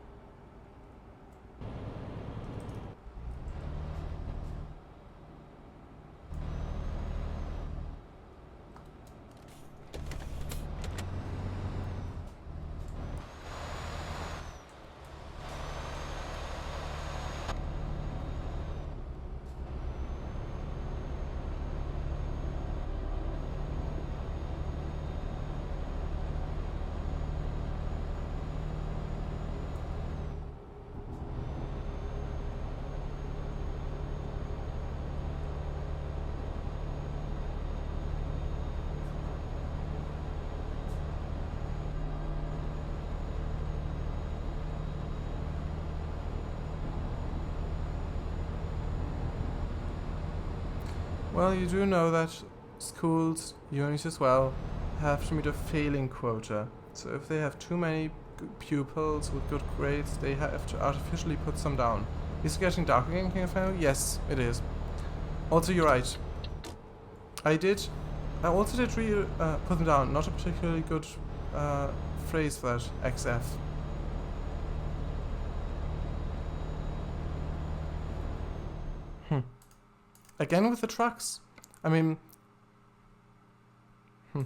Well, you do know that schools, unis as well, have to meet a failing quota. So if they have too many pupils with good grades, they have to artificially put some down. Is it getting dark again, King of Family? Yes, it is. Also, you're right. I also did put them down. Not a particularly good phrase for that, XF. Again with the trucks. I mean... I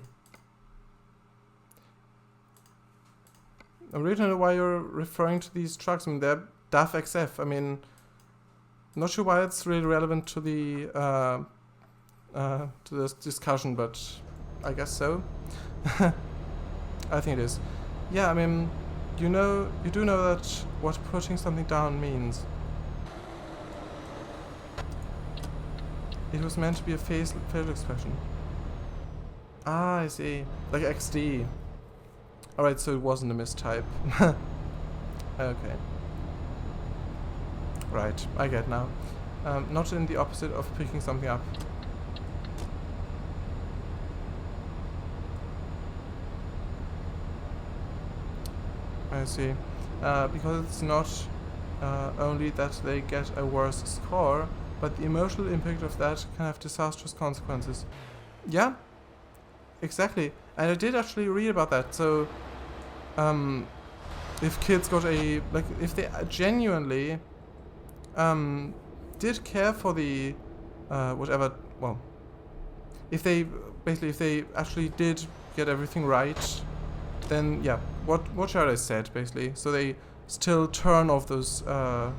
really don't know why you're referring to these trucks. I mean, they're DAF XF. I mean, not sure why it's really relevant to the to this discussion, but I guess so. I think it is. Yeah, I mean, you do know that what putting something down means. It was meant to be a facial expression. Ah, I see. Like XD. Alright, so it wasn't a mistype. Okay. Right, I get now. Not in the opposite of picking something up. I see. Because it's not only that they get a worse score, but the emotional impact of that can have disastrous consequences. Yeah, exactly. And I did actually read about that. So, if kids got a, like, if they genuinely did care for the whatever, well, if they actually did get everything right, then yeah, what Shara said basically. So they still turn off those, turn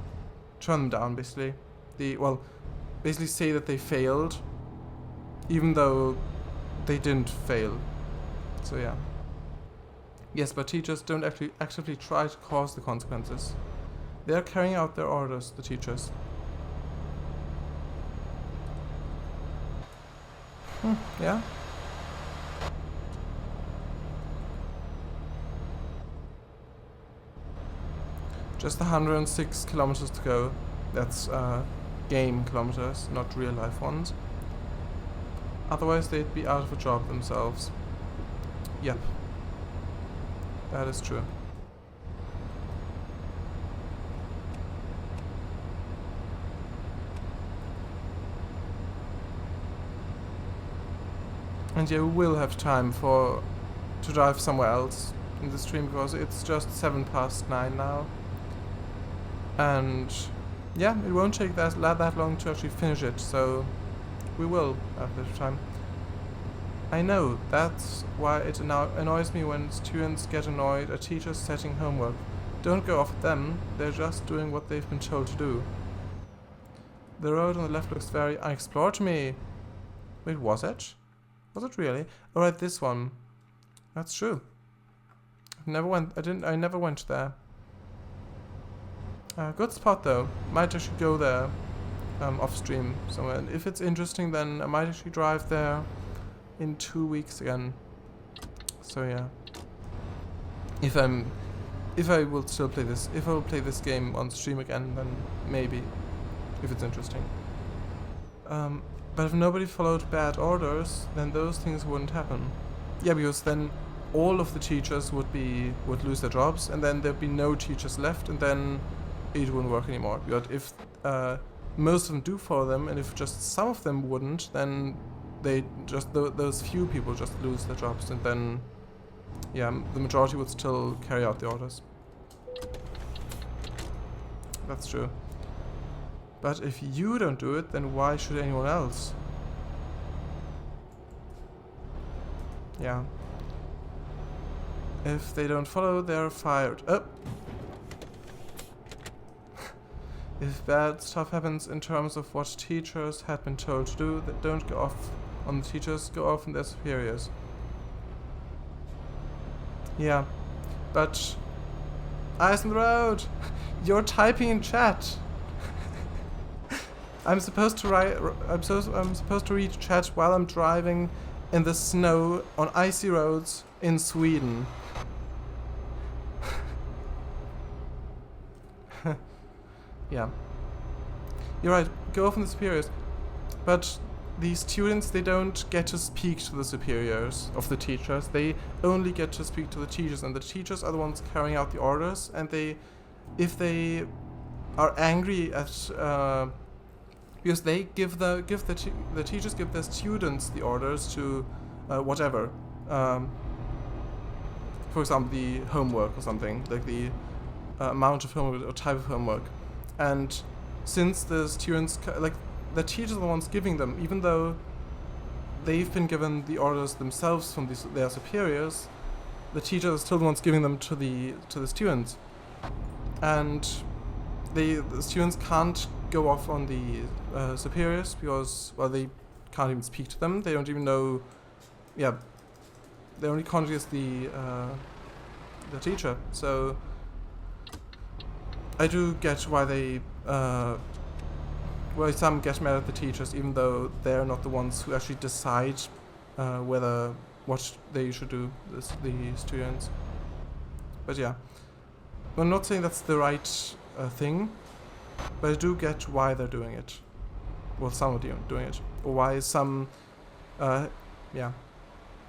them down basically. Basically say that they failed, even though they didn't fail. So yeah. Yes, but teachers don't actually actively try to cause the consequences. They are carrying out their orders, the teachers. Yeah. Just 106 kilometers to go. That's game kilometers, not real life ones. Otherwise they'd be out of a job themselves. Yep. That is true. And yeah, we will have time to drive somewhere else in the stream because it's just 9:07 now. And yeah, it won't take that long to actually finish it, so we will have a bit of time. I know, that's why it now annoys me when students get annoyed at teachers setting homework. Don't go off at them, they're just doing what they've been told to do. The road on the left looks very unexplored to me. Wait, was it? Was it really? Alright, this one. That's true. I never went there. Good spot though. Might actually go there off stream somewhere. And if it's interesting, then I might actually drive there in 2 weeks again. So yeah. If I will still play this, if I will play this game on stream again, then maybe, if it's interesting. But if nobody followed bad orders, then those things wouldn't happen. Yeah, because then all of the teachers would lose their jobs, and then there'd be no teachers left, and then it wouldn't work anymore. But if most of them do follow them, and if just some of them wouldn't, then they just those few people just lose their jobs, and then yeah, the majority would still carry out the orders. That's true. But if you don't do it, then why should anyone else? Yeah. If they don't follow, they're fired. Oh! If bad stuff happens in terms of what teachers had been told to do, that don't go off on the teachers, go off on their superiors. Yeah. But eyes on the road! You're typing in chat! I'm supposed to read chat while I'm driving in the snow on icy roads in Sweden. Yeah. You're right, go off on the superiors. But the students, they don't get to speak to the superiors of the teachers. They only get to speak to the teachers, and the teachers are the ones carrying out the orders, and if they are angry at because they give the teachers give their students the orders to whatever. For example, the homework or something, like the amount of homework or type of homework. And since the students, like the teachers are the ones giving them, even though they've been given the orders themselves from their superiors, the teachers are still the ones giving them to the students. And the students can't go off on the superiors because, well, they can't even speak to them. They don't even know. Yeah, they only contact the teacher. So I do get why they why some get mad at the teachers, even though they're not the ones who actually decide what they should do. The students. But yeah, I'm not saying that's the right thing. But I do get why they're doing it. Well, some of them doing it. Or why some... yeah,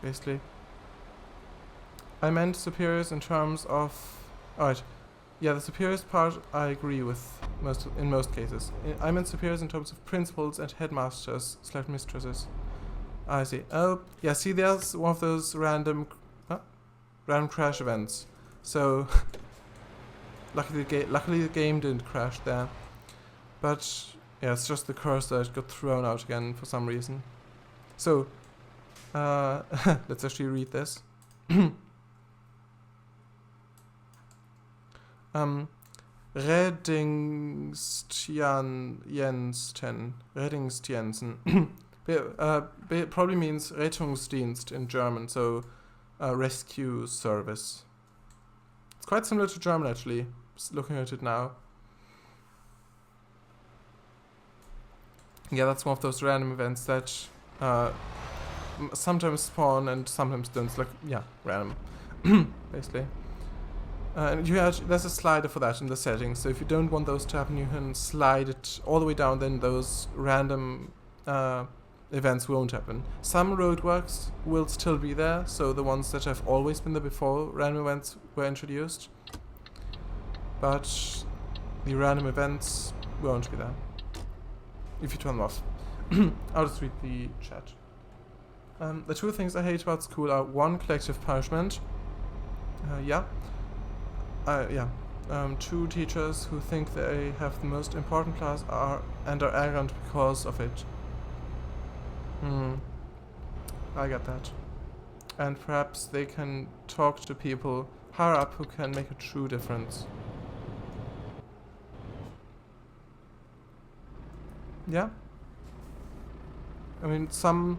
basically. I meant superiors in terms of... Alright. Yeah, the superiors part I agree with in most cases. I meant superiors in terms of principals and headmasters / mistresses. I see. Oh, yeah, see, there's one of those random crash events. So... Luckily the game didn't crash there. But yeah, it's just the cursor that got thrown out again for some reason. So let's actually read this. Reddingstjensen. Probably means Rettungsdienst in German, so rescue service. It's quite similar to German actually, just looking at it now. Yeah, that's one of those random events that sometimes spawn and sometimes don't. It's like, yeah, random, basically. And there's a slider for that in the settings, so if you don't want those to happen, you can slide it all the way down, then those random events won't happen. Some roadworks will still be there, so the ones that have always been there before random events were introduced. But the random events won't be there if you turn them off. I'll just read the chat. The two things I hate about school are: one, collective punishment. Two, teachers who think they have the most important class are arrogant because of it. I get that. And perhaps they can talk to people higher up who can make a true difference. Yeah? I mean, some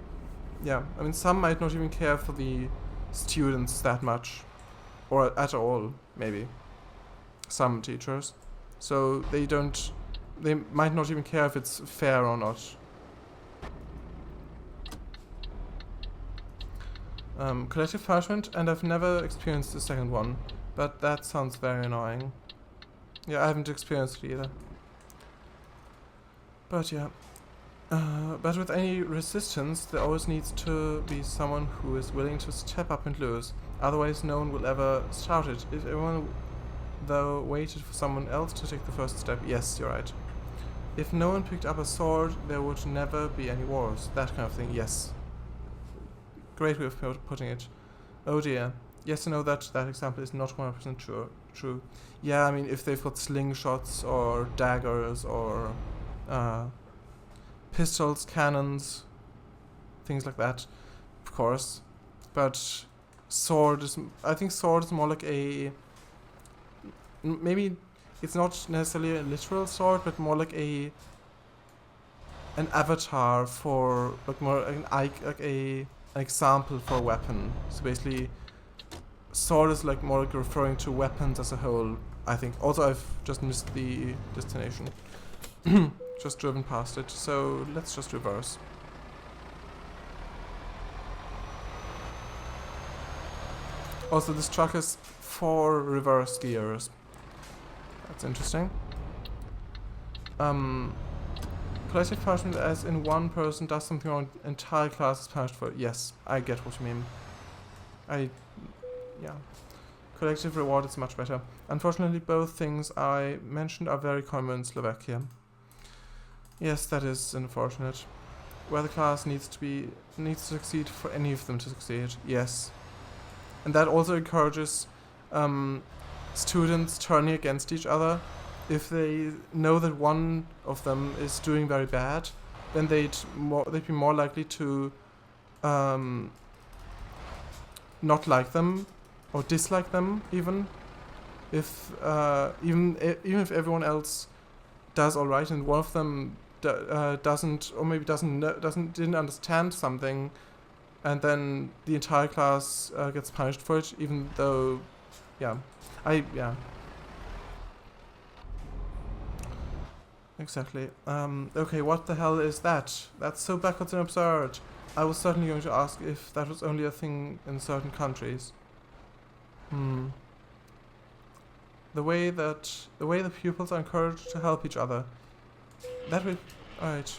might not even care for the students that much. Or at all, maybe. Some teachers. So they might not even care if it's fair or not. Collective punishment, and I've never experienced the second one, but that sounds very annoying. Yeah, I haven't experienced it either. But yeah. But with any resistance, there always needs to be someone who is willing to step up and lose. Otherwise, no one will ever shout it. If everyone, though, waited for someone else to take the first step, yes, you're right. If no one picked up a sword, there would never be any wars. That kind of thing, yes. Great way of putting it. Oh dear. Yes, I know that that example is not 100% true. Yeah, I mean, if they've got slingshots or daggers or pistols, cannons, things like that, of course. But sword is, I think sword is more like a, maybe it's not necessarily a literal sword, but more like an avatar for, like more like an example for a weapon. So basically, sword is like more like referring to weapons as a whole, I think. Also, I've just missed the destination. Just driven past it, so let's just reverse. Also, this truck has 4 reverse gears. That's interesting. Collective punishment as in one person does something wrong, entire class is punished for it. Yes, I get what you mean. Yeah. Collective reward is much better. Unfortunately, both things I mentioned are very common in Slovakia. Yes, that is unfortunate. Where the class needs to succeed for any of them to succeed. Yes. And that also encourages students turning against each other. If they know that one of them is doing very bad, then they'd be more likely to not like them or dislike them even. If even if everyone else does all right and one of them doesn't, or maybe didn't understand something, and then the entire class gets punished for it, even though, exactly. Okay, what the hell is that? That's so backwards and absurd. I was certainly going to ask if that was only a thing in certain countries. The way the pupils are encouraged to help each other. That will, alright.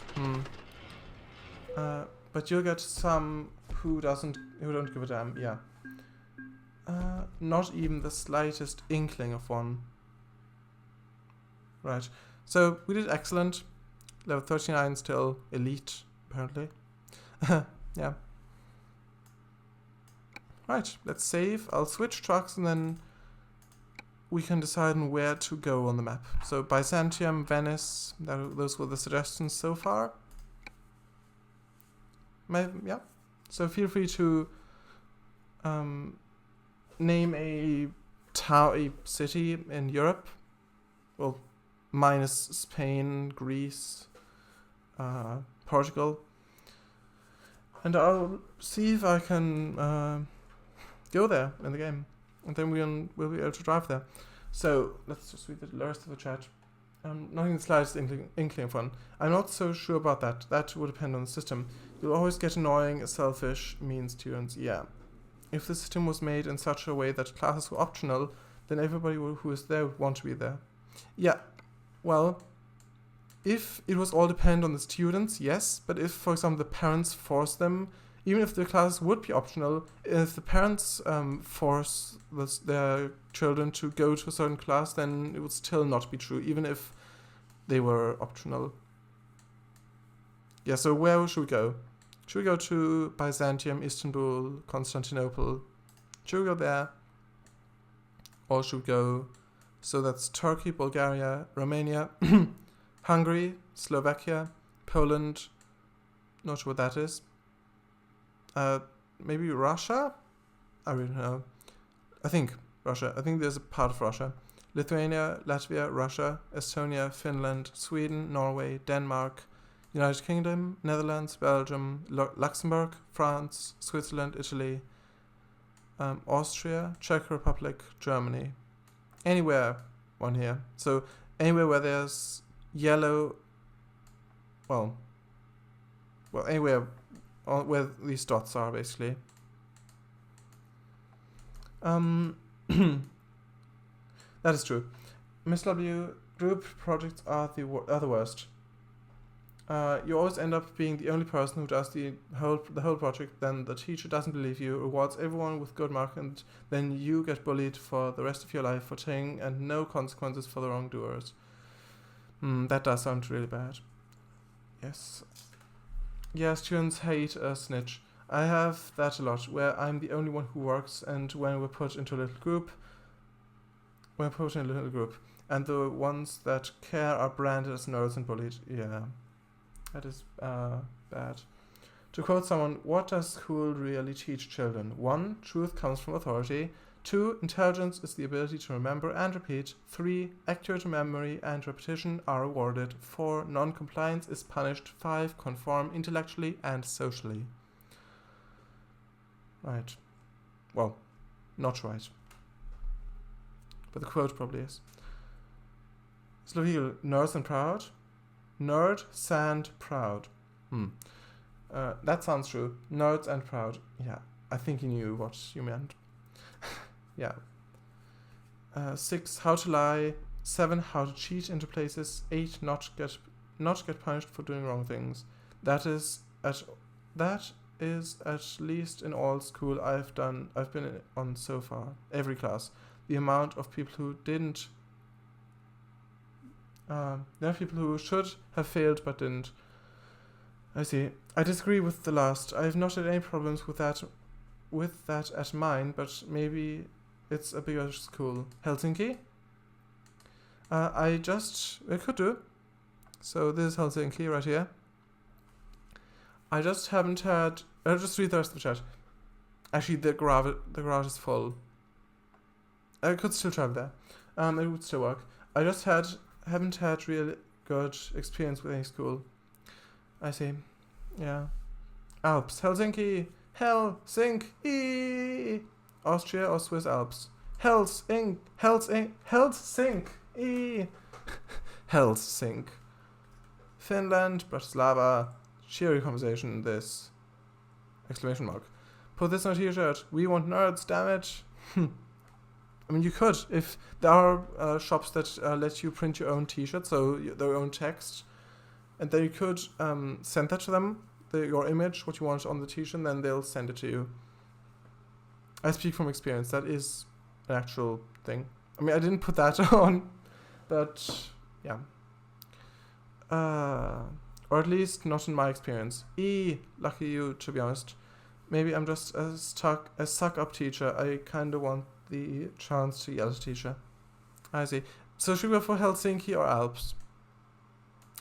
But you'll get some who don't give a damn. Yeah. Not even the slightest inkling of one. Right. So we did excellent. Level 39 still elite, apparently. Yeah. Right, let's save. I'll switch trucks and then we can decide on where to go on the map. So Byzantium, Venice, those were the suggestions so far. Yeah. So feel free to name a city in Europe. Well, minus Spain, Greece, Portugal. And I'll see if I can go there in the game. And then we'll be able to drive there. So let's just read the rest of the chat. Nothing the slightest inkling of one. I'm not so sure about that. That would depend on the system. You'll always get annoying, selfish, mean students. Yeah. If the system was made in such a way that classes were optional, then everybody who is there would want to be there. Yeah. Well, if it was all depend on the students, yes. But if, for example, the parents force them, even if the classes would be optional, if the parents force their children to go to a certain class, then it would still not be true, even if they were optional. Yeah, so where should we go? Should we go to Byzantium, Istanbul, Constantinople? Should we go there? Or should we go... So that's Turkey, Bulgaria, Romania, Hungary, Slovakia, Poland. Not sure what that is. Maybe Russia? I don't know. I think Russia. I think there's a part of Russia. Lithuania, Latvia, Russia, Estonia, Finland, Sweden, Norway, Denmark, United Kingdom, Netherlands, Belgium, Luxembourg, France, Switzerland, Italy, Austria, Czech Republic, Germany. Anywhere on here. So anywhere where there's yellow, well, anywhere where these dots are, basically. That is true. Miss W, group projects are the worst. you always end up being the only person who does the whole project. Then the teacher doesn't believe you, rewards everyone with good mark, and then you get bullied for the rest of your life for cheating, and no consequences for the wrongdoers. That does sound really bad. Yes. Yeah, students hate a snitch. I have that a lot, where I'm the only one who works, and when we're put into a little group, and the ones that care are branded as nerds and bullied. Yeah, that is bad. To quote someone, what does school really teach children? 1. Truth comes from authority. 2. Intelligence is the ability to remember and repeat. 3. Accurate memory and repetition are rewarded. 4. Non-compliance is punished. 5. Conform intellectually and socially. Right. Well, not right. But the quote probably is. Slovene, nerds and proud. Nerd, sand, proud. That sounds true. Nerds and proud. Yeah, I think you knew what you meant. Yeah. 6, how to lie. 7, how to cheat into places. 8, not get punished for doing wrong things. That is at least in all school I've been on so far. Every class. The amount of people who didn't. There are people who should have failed but didn't. I see. I disagree with the last. I have not had any problems with that at mine, but maybe it's a bigger school. Helsinki? It could do. So this is Helsinki right here. I just haven't had. I'll just read the rest of the chat. Actually, the garage is full. I could still travel there. It would still work. I just haven't had real good experience with any school. I see. Yeah. Alps. Helsinki. Helsinki. Austria or Swiss Alps. Helsinki. Helsinki. Finland. Bratislava. Cheery conversation. This. Exclamation mark. Put this on a t-shirt. We want nerds, damn it. I mean, you could, if there are shops that let you print your own t-shirt, so their own text, and then you could send that to them, your image, what you want on the t-shirt, and then they'll send it to you. I speak from experience. That is an actual thing. I mean, I didn't put that on, but yeah. Or at least not in my experience. Lucky you, to be honest. Maybe I'm just a suck-up teacher. I kind of want the chance to yell at a teacher. I see. So should we go for Helsinki or Alps?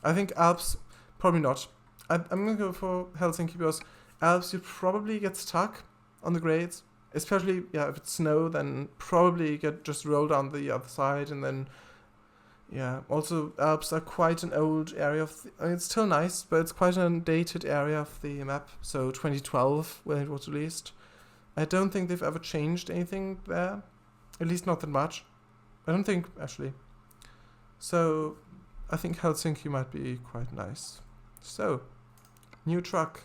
I think Alps, probably not. I'm going to go for Helsinki because Alps you probably get stuck on the grades. Especially, yeah, if it's snow, then probably get just rolled down the other side, and then, yeah. Also, Alps are quite an old area I mean, it's still nice, but it's quite an dated area of the map. So 2012, when it was released. I don't think they've ever changed anything there. At least not that much. I don't think, actually. So, I think Helsinki might be quite nice. So, new truck.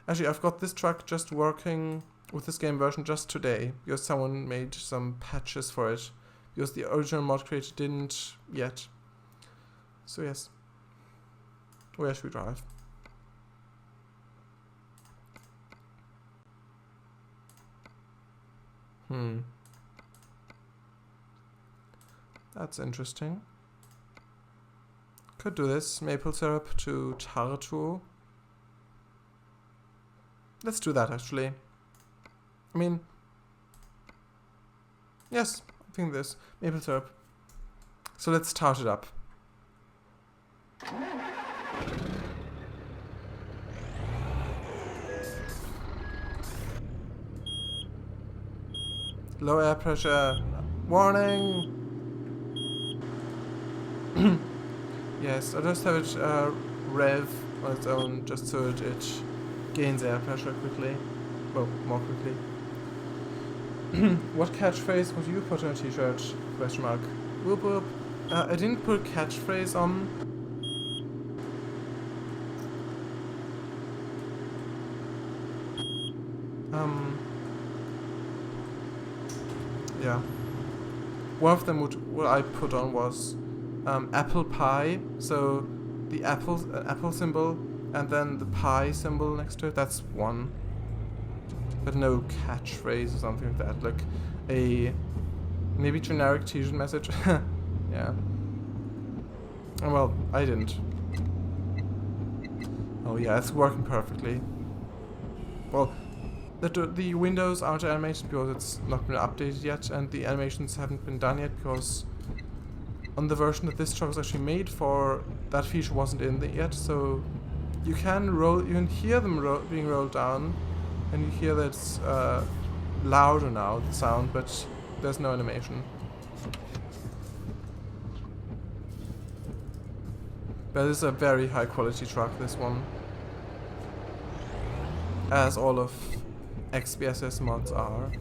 Actually, I've got this truck just working with this game version just today, because someone made some patches for it, because the original mod creator didn't yet. So yes. Where should we drive? That's interesting. Could do this. Maple syrup to Tartu. Let's do that, actually. I mean, yes, I think this. Maple syrup. So let's start it up. Low air pressure. Warning! Yes, I'll just have it rev on its own, just so it gains air pressure quickly. Well, more quickly. What catchphrase would you put on a t-shirt? Question mark. Whoop whoop. I didn't put a catchphrase on. Yeah. One of them what I put on was apple pie. So the apple symbol, and then the pie symbol next to it. That's one. But no catchphrase or something like that. Like a maybe generic t-shirt message. Yeah. Oh, well, I didn't. Oh yeah, it's working perfectly. Well, the windows aren't animated because it's not been updated yet, and the animations haven't been done yet because on the version that this truck was actually made for, that feature wasn't in there yet. So you can hear them being rolled down, and you hear that it's louder now, the sound, but there's no animation. But it's a very high quality truck, this one. As all of XBSS mods are.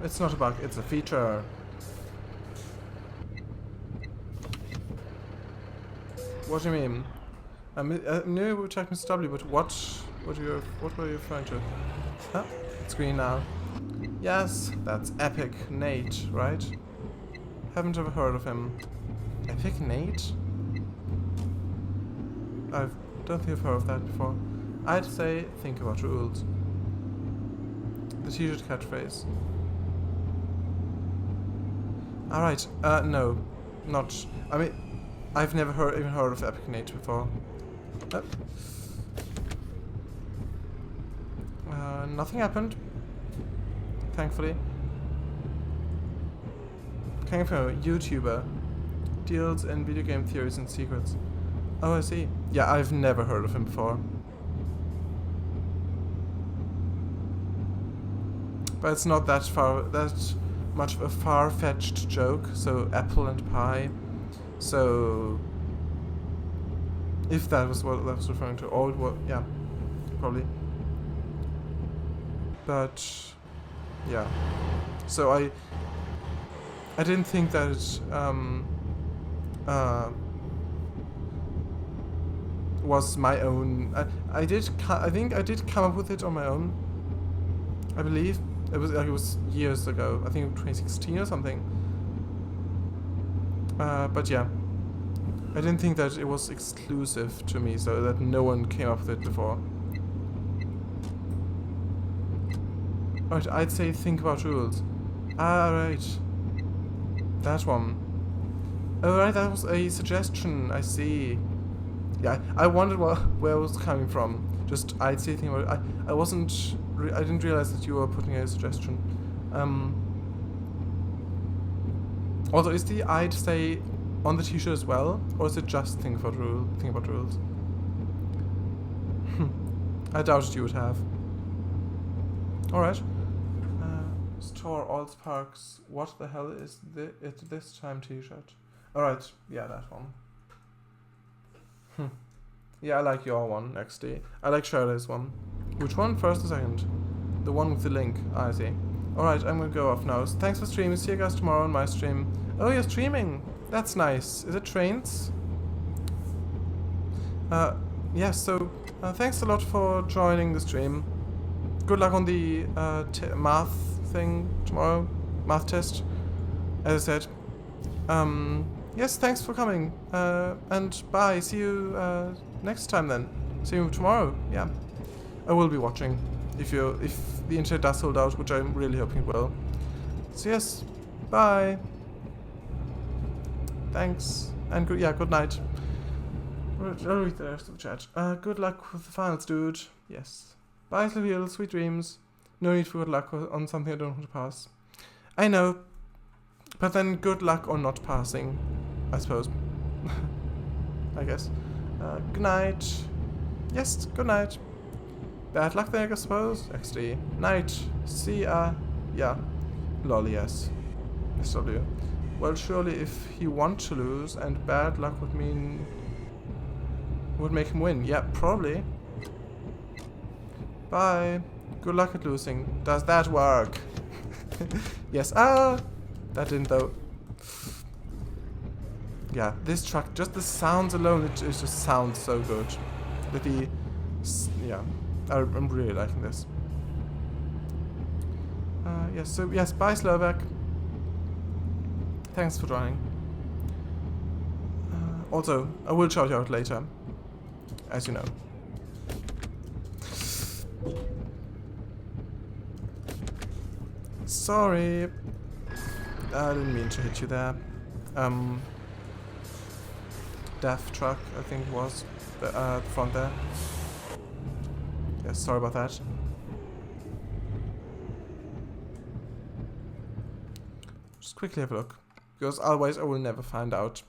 It's not a bug, it's a feature. What do you mean? I knew we were checking Mr. W, but what were you referring to? Huh? It's green now. Yes, that's Epic Nate, right? Haven't ever heard of him. Epic Nate? I don't think I've heard of that before. I'd say think about rules. The t-shirt catchphrase. Alright, no. Not... I mean, I've never even heard of Epic Nate before. Nothing happened. Thankfully. Coming from a YouTuber. Deals in video game theories and secrets. Oh, I see. Yeah, I've never heard of him before. But it's not that much of a far-fetched joke. So apple and pie. So if that was what that was referring to, or what? Yeah, probably. But yeah. So I didn't think that it was my own. I think I did come up with it on my own. I believe it was years ago. I think 2016 or something. But yeah, I didn't think that it was exclusive to me, so that no one came up with it before. Right, I'd say think about rules. Right. That one. Oh, right, that was a suggestion, I see. Yeah, I wondered where it was coming from. Just, I'd say think about it. I didn't realize that you were putting a suggestion. Also, is the I'd say on the t-shirt as well? Or is it just think about rules? I doubted you would have. Alright. Store all sparks. What the hell is it this time t-shirt? Alright, yeah, that one. Yeah, I like your one, XD. I like Shirley's one. Which one? First or second? The one with the link. I see. Alright, I'm gonna go off now. Thanks for streaming. See you guys tomorrow on my stream. Oh, you're streaming. That's nice. Is it trains? Yeah, so thanks a lot for joining the stream. Good luck on the math thing tomorrow. Math test, as I said. Yes, thanks for coming. And bye. See you next time then. See you tomorrow. Yeah. I will be watching if the internet does hold out, which I'm really hoping it will. So yes, bye. Thanks. And good night. I'll read the rest of the chat. Good luck with the finals, dude. Yes. Bye, Slavil. Sweet dreams. No need for good luck on something I don't want to pass. I know. But then good luck on not passing, I suppose. I guess. Good night. Yes, good night. Bad luck there, I suppose. XD. Night. See ya. Yeah. Lol, yes. SW. Well, surely if he wants to lose, and bad luck would make him win. Yeah, probably. Bye. Good luck at losing. Does that work? Yes. That didn't though. Yeah, this truck, just the sounds alone, it just sounds so good. Yeah, I'm really liking this. Yes, so yes, bye Slovak. Thanks for joining. Also, I will shout you out later, as you know. Sorry, I didn't mean to hit you there. Death truck, I think it was, the front there. Yes, sorry about that. Just quickly have a look, because otherwise I will never find out.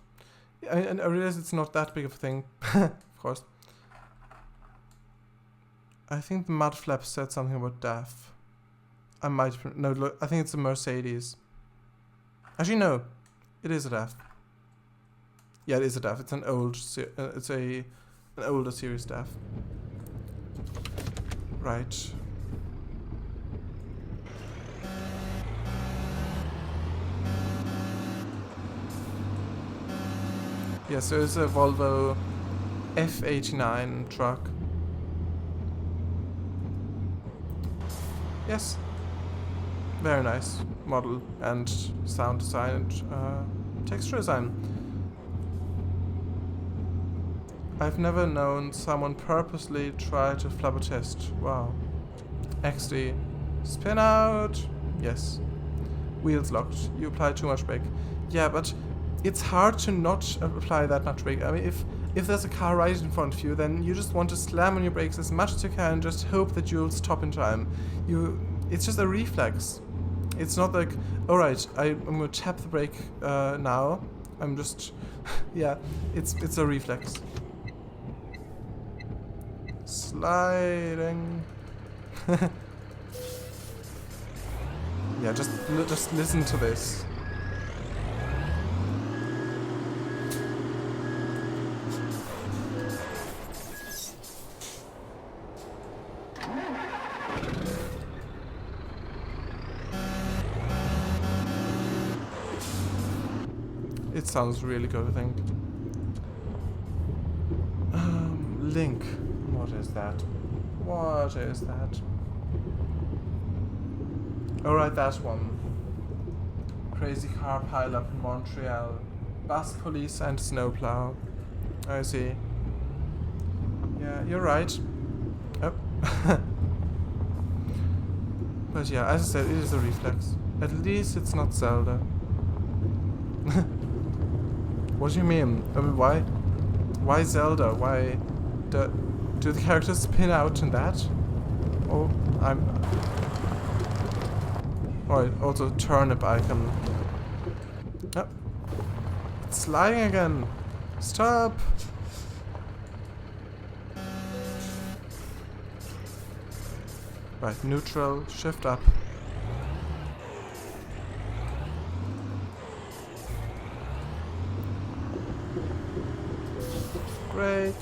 And I realize it's not that big of a thing, of course. I think the mud flap said something about death. I might, no, look, I think it's a Mercedes. Actually, no, it is a DAF. Yeah, it is a DAF. It's an old, an older series DAF. Right. Yeah, so it's a Volvo F89 truck. Yes. Very nice model and sound design and texture design. I've never known someone purposely try to flubber test. Wow. XD. Spin out. Yes. Wheels locked. You apply too much brake. Yeah, but it's hard to not apply that much brake. I mean, if there's a car right in front of you, then you just want to slam on your brakes as much as you can and just hope that you'll stop in time. It's just a reflex. It's not like, alright, I'm gonna tap the brake now. I'm just, yeah, it's a reflex. Sliding. Yeah, just listen to this. It sounds really good, I think. Link. What is that? What is that? Alright, that one. Crazy car pileup in Montreal. Bus police and snowplow. I see. Yeah, you're right. Oh. But yeah, as I said, it is a reflex. At least it's not Zelda. What do you mean? I mean, why? Why Zelda? Why do the characters spin out in that? Oh, Alright, also turnip icon. Oh. It's sliding again. Stop! Right, neutral, shift up. Brake.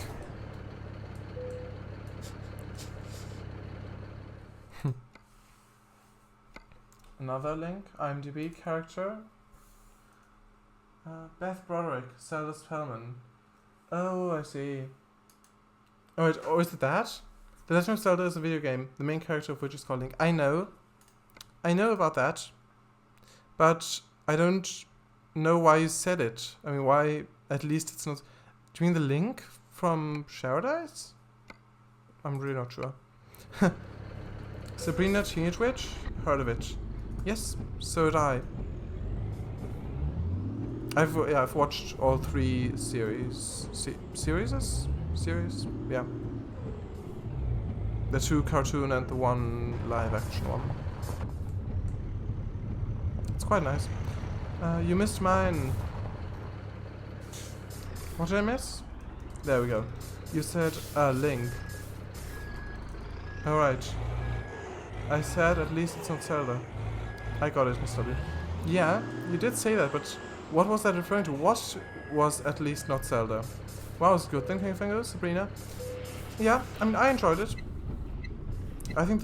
Another link, IMDb character. Beth Broderick, Zelda Spellman. Oh, I see. Oh, wait, oh, is it that? The Legend of Zelda is a video game, the main character of which is called Link. I know about that, but I don't know why you said it. I mean, why, at least it's not... Do you mean the Link from Paradise? I'm really not sure. Sabrina Teenage Witch? Heard of it. Yes, so did I. I've watched all 3 series. Series? Yeah. The 2 cartoon and the 1 live action one. It's quite nice. You missed mine. What did I miss? There we go. You said Link. Alright. I said at least it's not Zelda. I got it, Mr. W. Yeah, you did say that, but what was that referring to? What was at least not Zelda? Wow, it's good. Thank you, Sabrina. Yeah, I mean, I enjoyed it. I think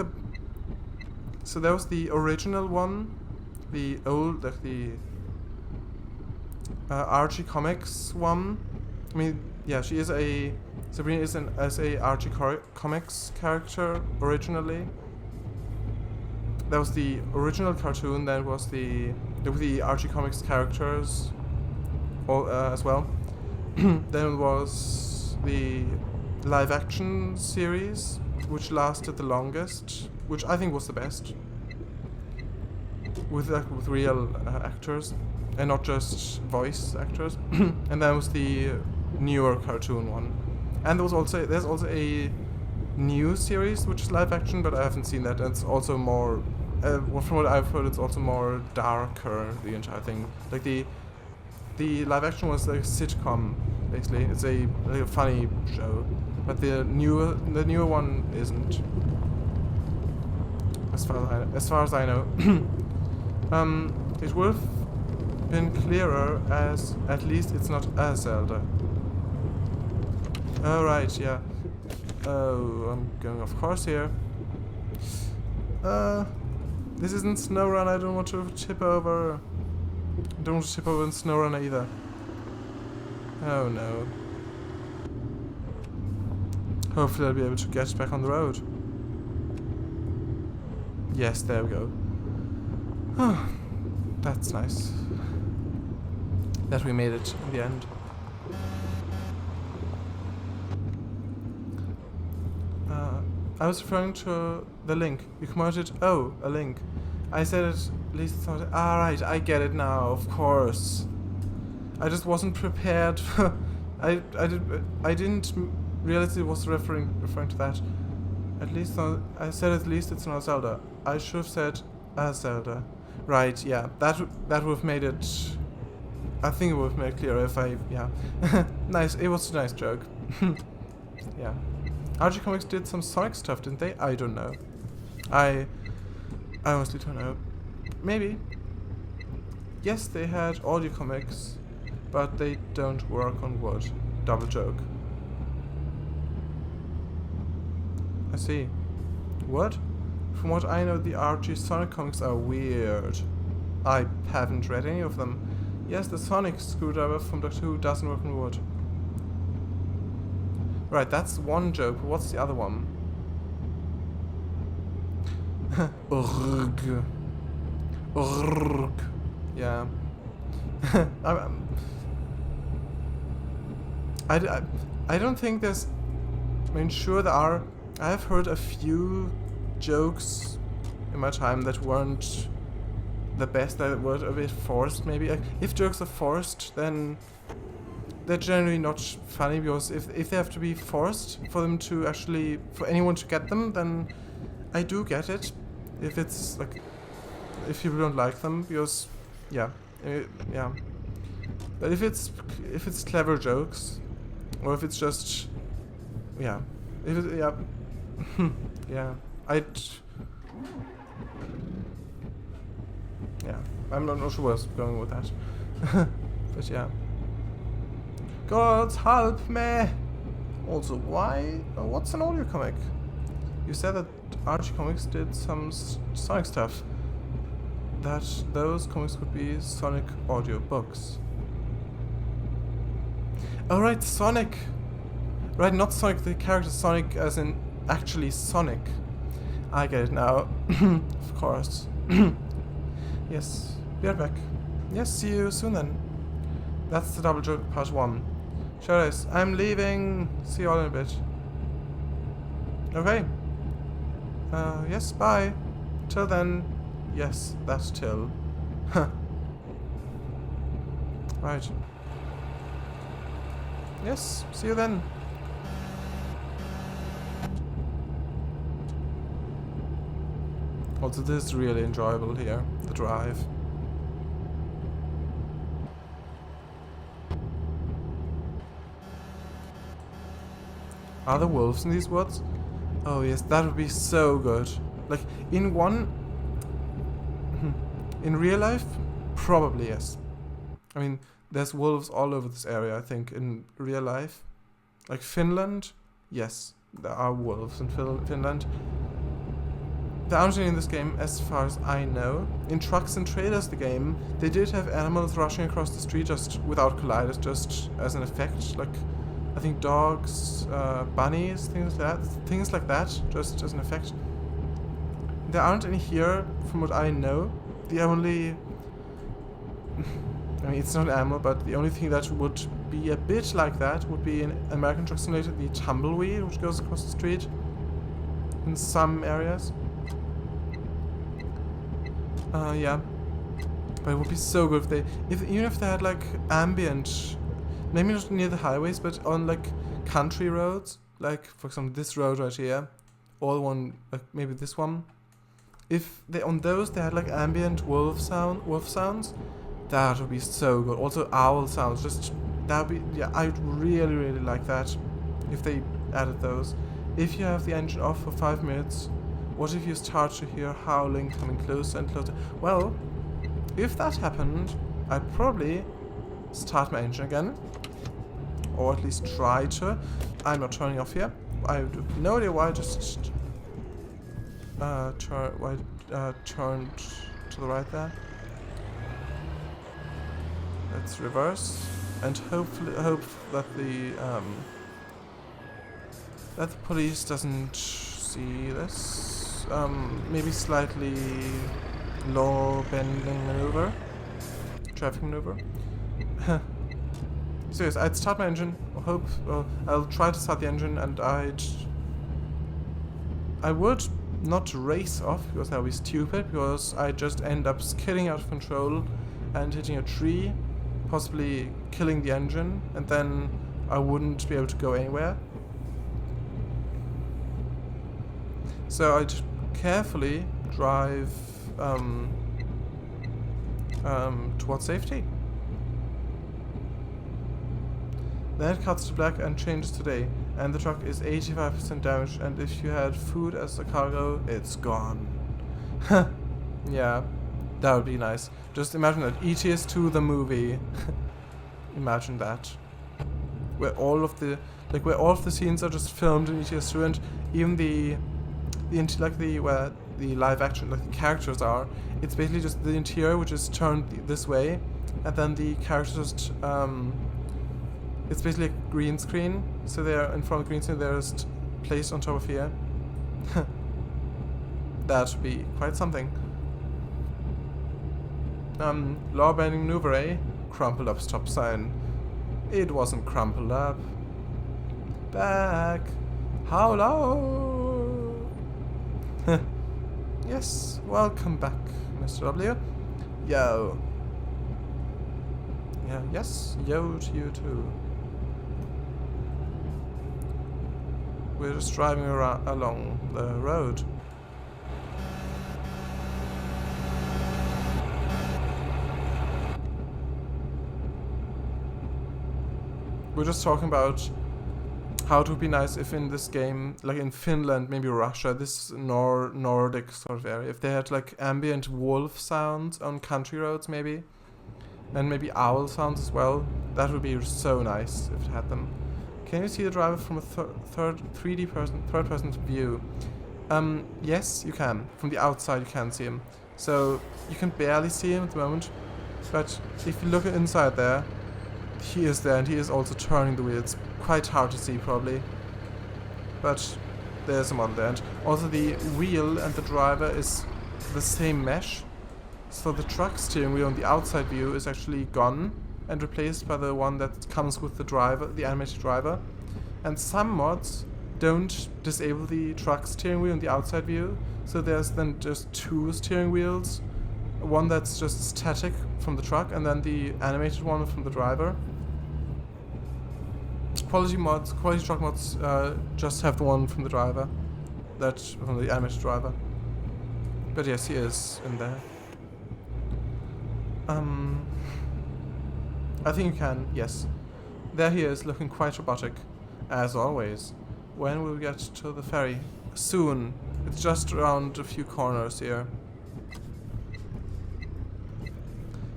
so there was the original one, the old, like the Archie Comics one. I mean, yeah, Sabrina is as a Archie Comics character originally. That was the original cartoon. Then was the Archie Comics characters, all as well. Then was the live action series, which lasted the longest, which I think was the best, with real actors and not just voice actors. And then was the newer cartoon one, and there's also a new series which is live action, but I haven't seen that. And it's also more, from what I've heard, it's also more darker, the entire thing. Like the live action was like a sitcom, basically. It's a funny show, but the newer one isn't, as far as I know. It would have been clearer, as at least it's not a Zelda. Oh right, yeah. Oh, I'm going off course here. This isn't SnowRun. I don't want to tip over. I don't want to tip over in SnowRun either. Oh no. Hopefully I'll be able to get back on the road. Yes, there we go. Oh, that's nice. That we made it in the end. I was referring to the link. You commented, oh, a link. I said it, at least it's not. Ah, right, I get it now, of course. I just wasn't prepared. I didn't realize it was referring to that. At least I said at least it's not Zelda. I should have said a Zelda. Right, yeah. That would have made it. I think it would have made it clearer if I, yeah. Nice. It was a nice joke. Yeah. RG Comics did some Sonic stuff, didn't they? I don't know. I honestly don't know. Maybe. Yes, they had audio comics, but they don't work on wood. Double joke. I see. What? From what I know, the RG Sonic comics are weird. I haven't read any of them. Yes, the Sonic screwdriver from Doctor Who doesn't work on wood. Right, that's one joke. What's the other one? Urg. Urg. Yeah. I don't think there's... I mean, sure there are... I have heard a few jokes in my time that weren't the best, that were a bit forced, maybe. If jokes are forced, then... they're generally not funny, because if they have to be forced for them to actually, for anyone to get them, then I do get it. If it's like, if people don't like them, because, yeah, yeah. But if it's clever jokes, or if it's just, yeah, if it, yeah, yeah, yeah, I'm not sure where I was going with that, but yeah. God help me! Also, why? What's an audio comic? You said that Archie Comics did some Sonic stuff. That those comics would be Sonic audio books. Oh right, Sonic! Right, not Sonic, the character Sonic as in actually Sonic. I get it now. Of course. Yes, be right back. Yes, see you soon then. That's the double joke part 1. Sure is. I'm leaving. See you all in a bit. Okay. Yes, bye. Till then. Yes, that's till. Right. Yes, see you then. Also, this is really enjoyable here, the drive. Are there wolves in these woods? Oh yes, that would be so good. Like, in real life? Probably yes. I mean, there's wolves all over this area, I think, in real life. Like Finland? Yes, there are wolves in Finland. There aren't any in this game, as far as I know. In Trucks and Trailers, the game, they did have animals rushing across the street just without colliders, just as an effect. Like, I think dogs, bunnies, things like that, just as an effect. There aren't any here, from what I know. The only... I mean, it's not an animal, but the only thing that would be a bit like that would be in American Truck Simulator, the tumbleweed, which goes across the street in some areas. Yeah. But it would be so good even if they had like ambient, maybe not near the highways, but on like country roads, like for example this road right here, or one like maybe this one. If they on those they had like ambient wolf sounds, that would be so good. Also owl sounds, just that would be, yeah, I'd really like that if they added those. If you have the engine off for 5 minutes, what if you start to hear howling coming closer and closer? Well, if that happened, I'd probably start my engine again, or at least try to. I'm not turning off here. I have no idea why I just turned to the right there. Let's reverse and hope that the police doesn't see this. Maybe slightly law bending maneuver, traffic maneuver. Serious, I'd start my engine. I'll try to start the engine, and I would not race off, because that would be stupid, because I'd just end up skidding out of control and hitting a tree, possibly killing the engine, and then I wouldn't be able to go anywhere. So I'd carefully drive towards safety. Then it cuts to black and changes to day, and the truck is 85% damaged, and if you had food as a cargo, it's gone. Yeah, that would be nice. Just imagine that. ETS2 the movie. Imagine that. Where all of the scenes are just filmed in ETS2, and even where the live action, like the characters are, it's basically just the interior which is turned this way, and then the characters it's basically a green screen, so they're in front of the green screen, they're just placed on top of here. That should be quite something. Law bending maneuver, eh? Crumpled up stop sign. It wasn't crumpled up. Back. How low? Yes, welcome back, Mr. W. Yo. Yeah, yes, yo to you too. We're just driving along the road. We're just talking about how it would be nice if in this game, like in Finland, maybe Russia, this Nordic sort of area, if they had like ambient wolf sounds on country roads maybe, and maybe owl sounds as well. That would be so nice if it had them. Can you see the driver from a third person view? Yes, you can. From the outside you can see him. So you can barely see him at the moment, but if you look inside there, he is there, and he is also turning the wheel. It's quite hard to see probably, but there's someone there. And also the wheel and the driver is the same mesh, so the truck steering wheel on the outside view is actually gone and replaced by the one that comes with the driver, the animated driver. And some mods don't disable the truck steering wheel on the outside view, so there's then just 2 steering wheels, one that's just static from the truck, and then the animated one from the driver. Quality truck mods just have the one from the driver, from the animated driver. But yes, he is in there. I think you can, yes. There he is, looking quite robotic, as always. When will we get to the ferry? Soon. It's just around a few corners here.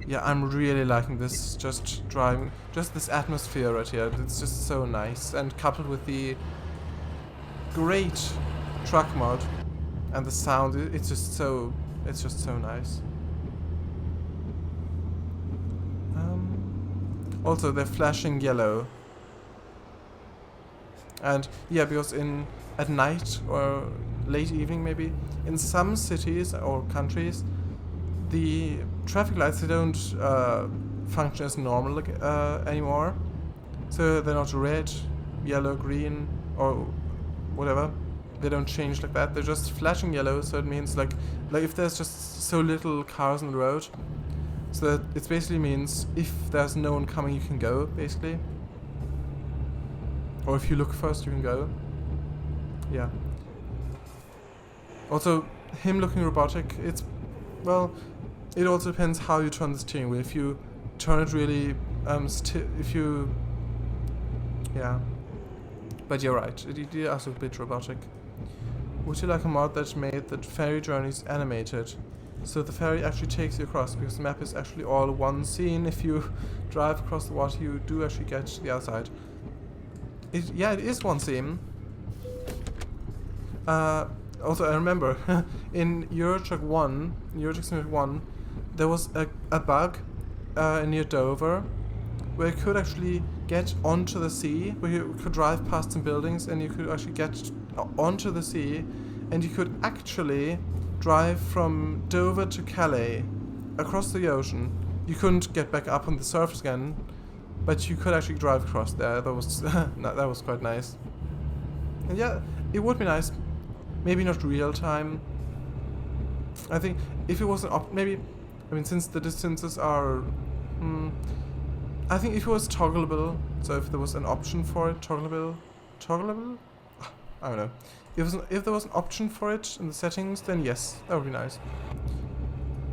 Yeah, I'm really liking this, just driving, just this atmosphere right here. It's just so nice, and coupled with the great truck mod and the sound, it's just so nice. Also, they're flashing yellow. And yeah, because at night or late evening maybe, in some cities or countries, the traffic lights, they don't function as normal anymore. So they're not red, yellow, green, or whatever. They don't change like that. They're just flashing yellow, so it means like if there's just so little cars on the road, so that it basically means if there's no one coming, you can go, basically. Or if you look first, you can go. Yeah. Also, him looking robotic, it's, well, it also depends how you turn the steering wheel. If you turn it really, if you, yeah. But you're right, it is also a bit robotic. Would you like a mod that made the ferry journeys animated? So the ferry actually takes you across, because the map is actually all one scene. If you drive across the water, you do actually get to the other side. Yeah, it is one scene. Also, I remember in Euro Truck Simulator 1, there was a bug near Dover where you could actually get onto the sea, where you could drive past some buildings and you could actually get onto the sea, and you could actually drive from Dover to Calais across the ocean. You couldn't get back up on the surface again, but you could actually drive across there. That was that was quite nice. And yeah, it would be nice. Maybe not real time. I think if it was since the distances are, I think if it was toggleable, so if there was an option for it, toggleable, I don't know. If there was an option for it in the settings, then yes, that would be nice.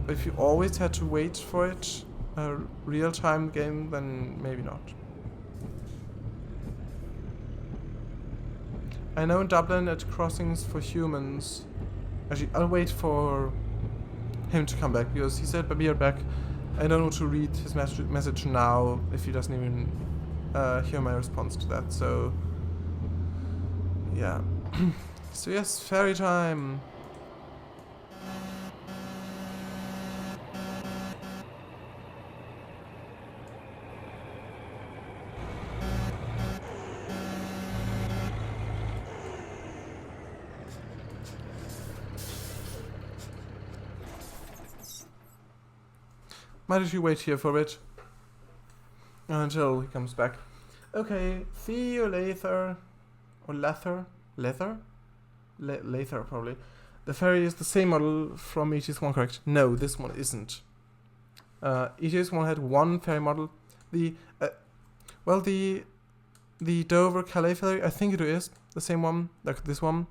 But if you always had to wait for it, a real-time game, then maybe not. I know in Dublin at crossings for humans. Actually, I'll wait for him to come back, because he said, "Be right back." I don't want to read his message now if he doesn't even hear my response to that. So, yeah. So yes, ferry time. Might actually wait here for a bit until he comes back. Okay, see you later. Or later? Later, probably. The ferry is the same model from ETS1, correct? No, this one isn't. ETS1 had one ferry model. The Dover Calais ferry, I think it is the same one, like this one.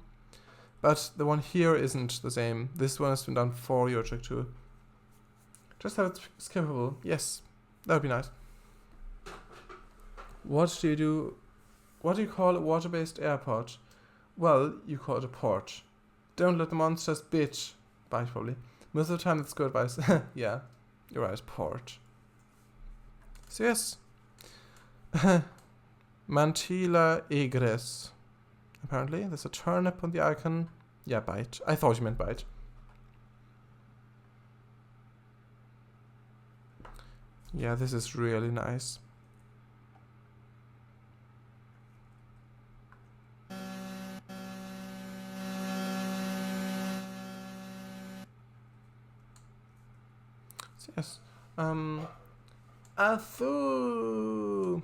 But the one here isn't the same. This one has been done for Euro Truck 2. Just have it skippable. Yes, that would be nice. What do you call a water-based airport? Well, you call it a port. Don't let the monsters bite, probably. Most of the time, that's good advice. Yeah, you're right, port. So yes. Mantilla egres. Apparently, there's a turnip on the icon. Yeah, bite. I thought you meant bite. Yeah, this is really nice. So yes. Athu.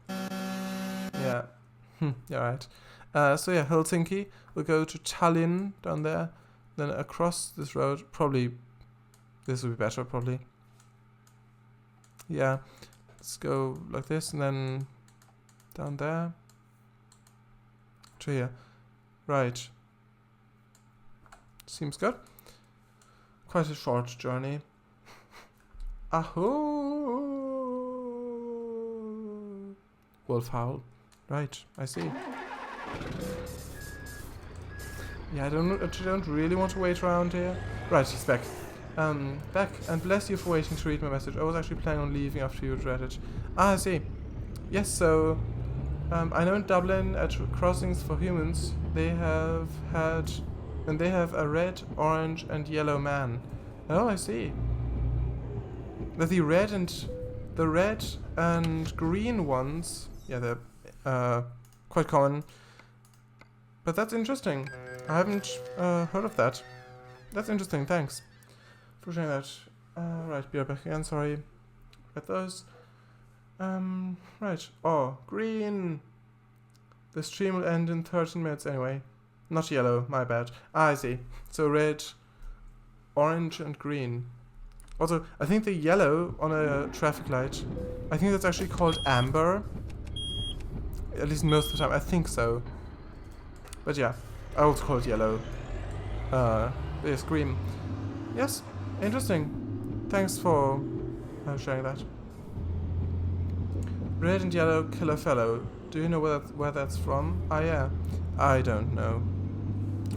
Yeah. Yeah, right. So yeah, Helsinki. We'll go to Tallinn down there. Then across this road. Probably this will be better, probably. Yeah, let's go like this and then down there to here. Right. Seems good. Quite a short journey. Ahoo! Wolf howl. Right, I see. Yeah, I don't really want to wait around here. Right, he's back. Back, and bless you for waiting to read my message. I was actually planning on leaving after you read it. I see. Yes, so, I know in Dublin at crossings for humans, they have a red, orange, and yellow man. Oh, I see. That the red and green ones, yeah, they're quite common. But that's interesting. I haven't heard of that. That's interesting, thanks for sharing that. Right, be right back again, sorry. Read those. Right. Oh, green. The stream will end in 13 minutes anyway. Not yellow, my bad. Ah, I see. So red, orange, and green. Also, I think the yellow on a traffic light, I think that's actually called amber. At least most of the time, I think so. But yeah, I also call it yellow. Yes, green. Yes, interesting. Thanks for sharing that. Red and yellow killer fellow. Do you know where that's from? Ah, yeah. I don't know.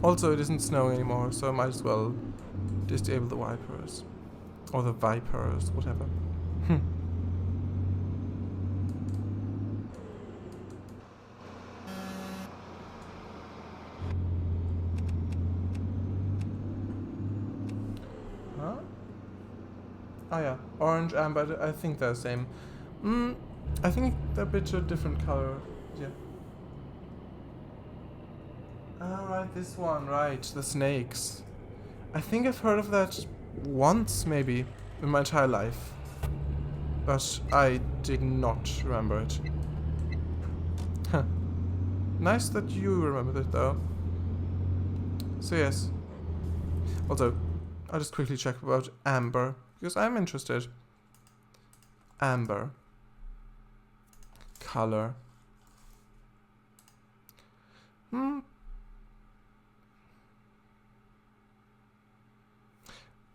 Also, it isn't snowing anymore, so I might as well disable the wipers. Or the vipers, whatever. Huh? Oh yeah, orange, amber, I think they're the same. I think they're a bit a different color. Yeah. Ah, right, this one, right, the snakes. I think I've heard of that once, maybe, in my entire life. But I did not remember it. Huh. Nice that you remembered it, though. So yes. Also, I'll just quickly check about amber, because I'm interested. Amber. Color.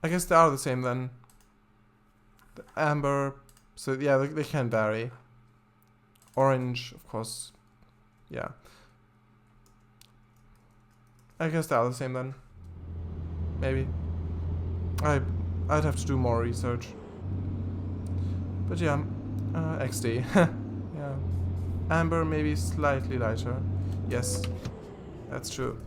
I guess they are the same then. The amber, so yeah, they can vary. Orange, of course, yeah. I guess they are the same then. Maybe. I'd have to do more research. But yeah, XD. Yeah. Amber maybe slightly lighter. Yes, that's true.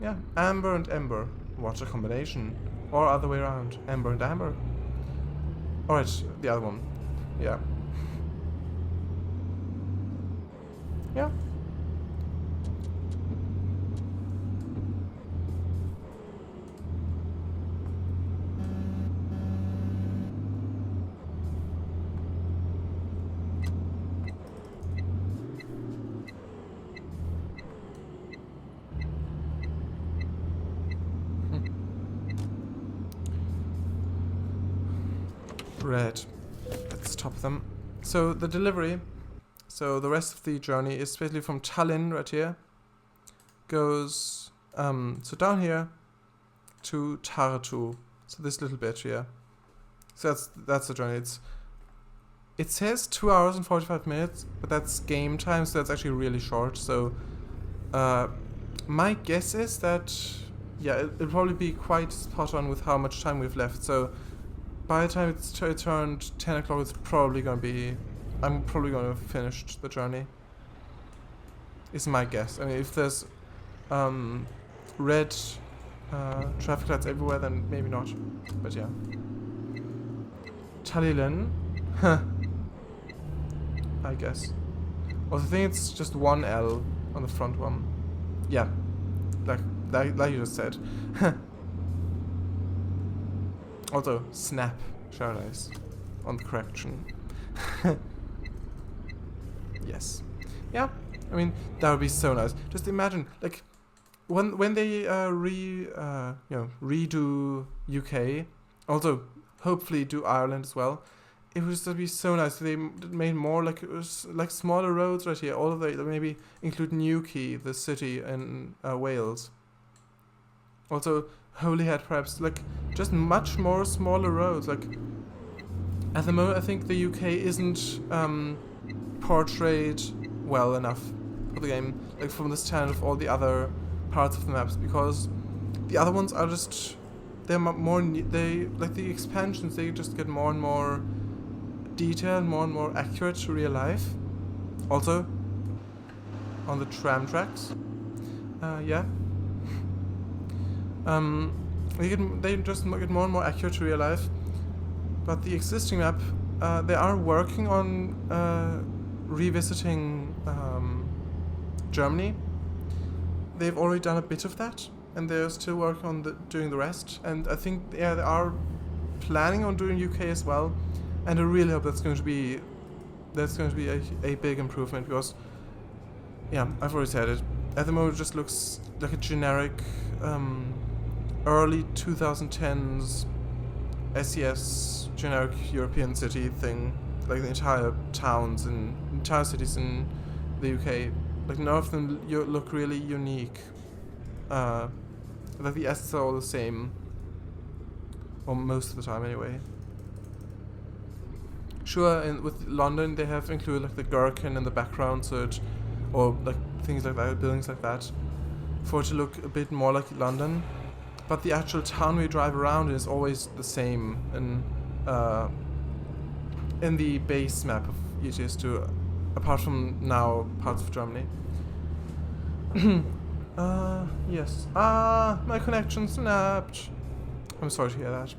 Yeah, amber and ember. What a combination. Or other way around. Amber and amber. Alright, the other one. Yeah. Yeah. Red. Let's stop them. So the delivery, so the rest of the journey is basically from Tallinn right here, goes so down here to Tartu. So this little bit here. So that's the journey. It says 2 hours and 45 minutes, but that's game time, so that's actually really short. So my guess is that yeah, it'll probably be quite spot on with how much time we've left. So by the time it's turned 10 o'clock, it's probably going to be... I'm probably going to have finished the journey. Is my guess. I mean, if there's red traffic lights everywhere, then maybe not. But yeah. Tallinn. I guess. Also, I think it's just one L on the front one. Yeah. Like you just said. Also, snap, Paradise on the correction. Yes. Yeah, I mean, that would be so nice. Just imagine, like, when they redo UK, also hopefully do Ireland as well, it would just be so nice if they made more, like, it was like smaller roads right here, all of the, maybe include Newquay, the city in Wales. Also, Holyhead perhaps, like, just much more smaller roads, like, at the moment I think the UK isn't portrayed well enough for the game, like from the stand of all the other parts of the maps, because the other ones are just, they're more, like the expansions, they just get more and more detailed, more and more accurate to real life. Also, on the tram tracks, yeah. They just get more and more accurate to real life, but the existing map, they are working on revisiting Germany. They've already done a bit of that, and they're still working on doing the rest. And I think they are planning on doing UK as well. and I really hope that's going to be a big improvement, because yeah, I've already said it. At the moment, it just looks like a generic early 2010s SES generic European city thing, like the entire towns and entire cities in the UK. Like none of them look really unique. Like the assets are all the same, or most of the time anyway. Sure, and with London they have included like the gherkin in the background, so it, or like things like that, buildings like that, for it to look a bit more like London. But the actual town we drive around is always the same in the base map of ETS2, apart from now parts of Germany. Yes. My connection snapped. I'm sorry to hear that.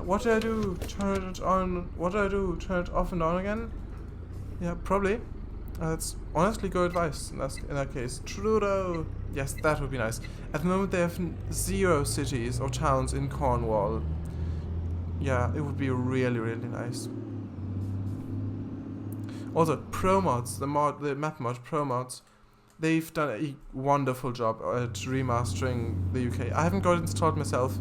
What do I do? Turn it on? What do I do? Turn it off and on again? Yeah, probably. That's honestly good advice in that case. Trudeau! Yes, that would be nice. At the moment they have 0 cities or towns in Cornwall. Yeah, it would be really, really nice. Also, ProMods, the map mod ProMods, they've done a wonderful job at remastering the UK. I haven't got it installed myself.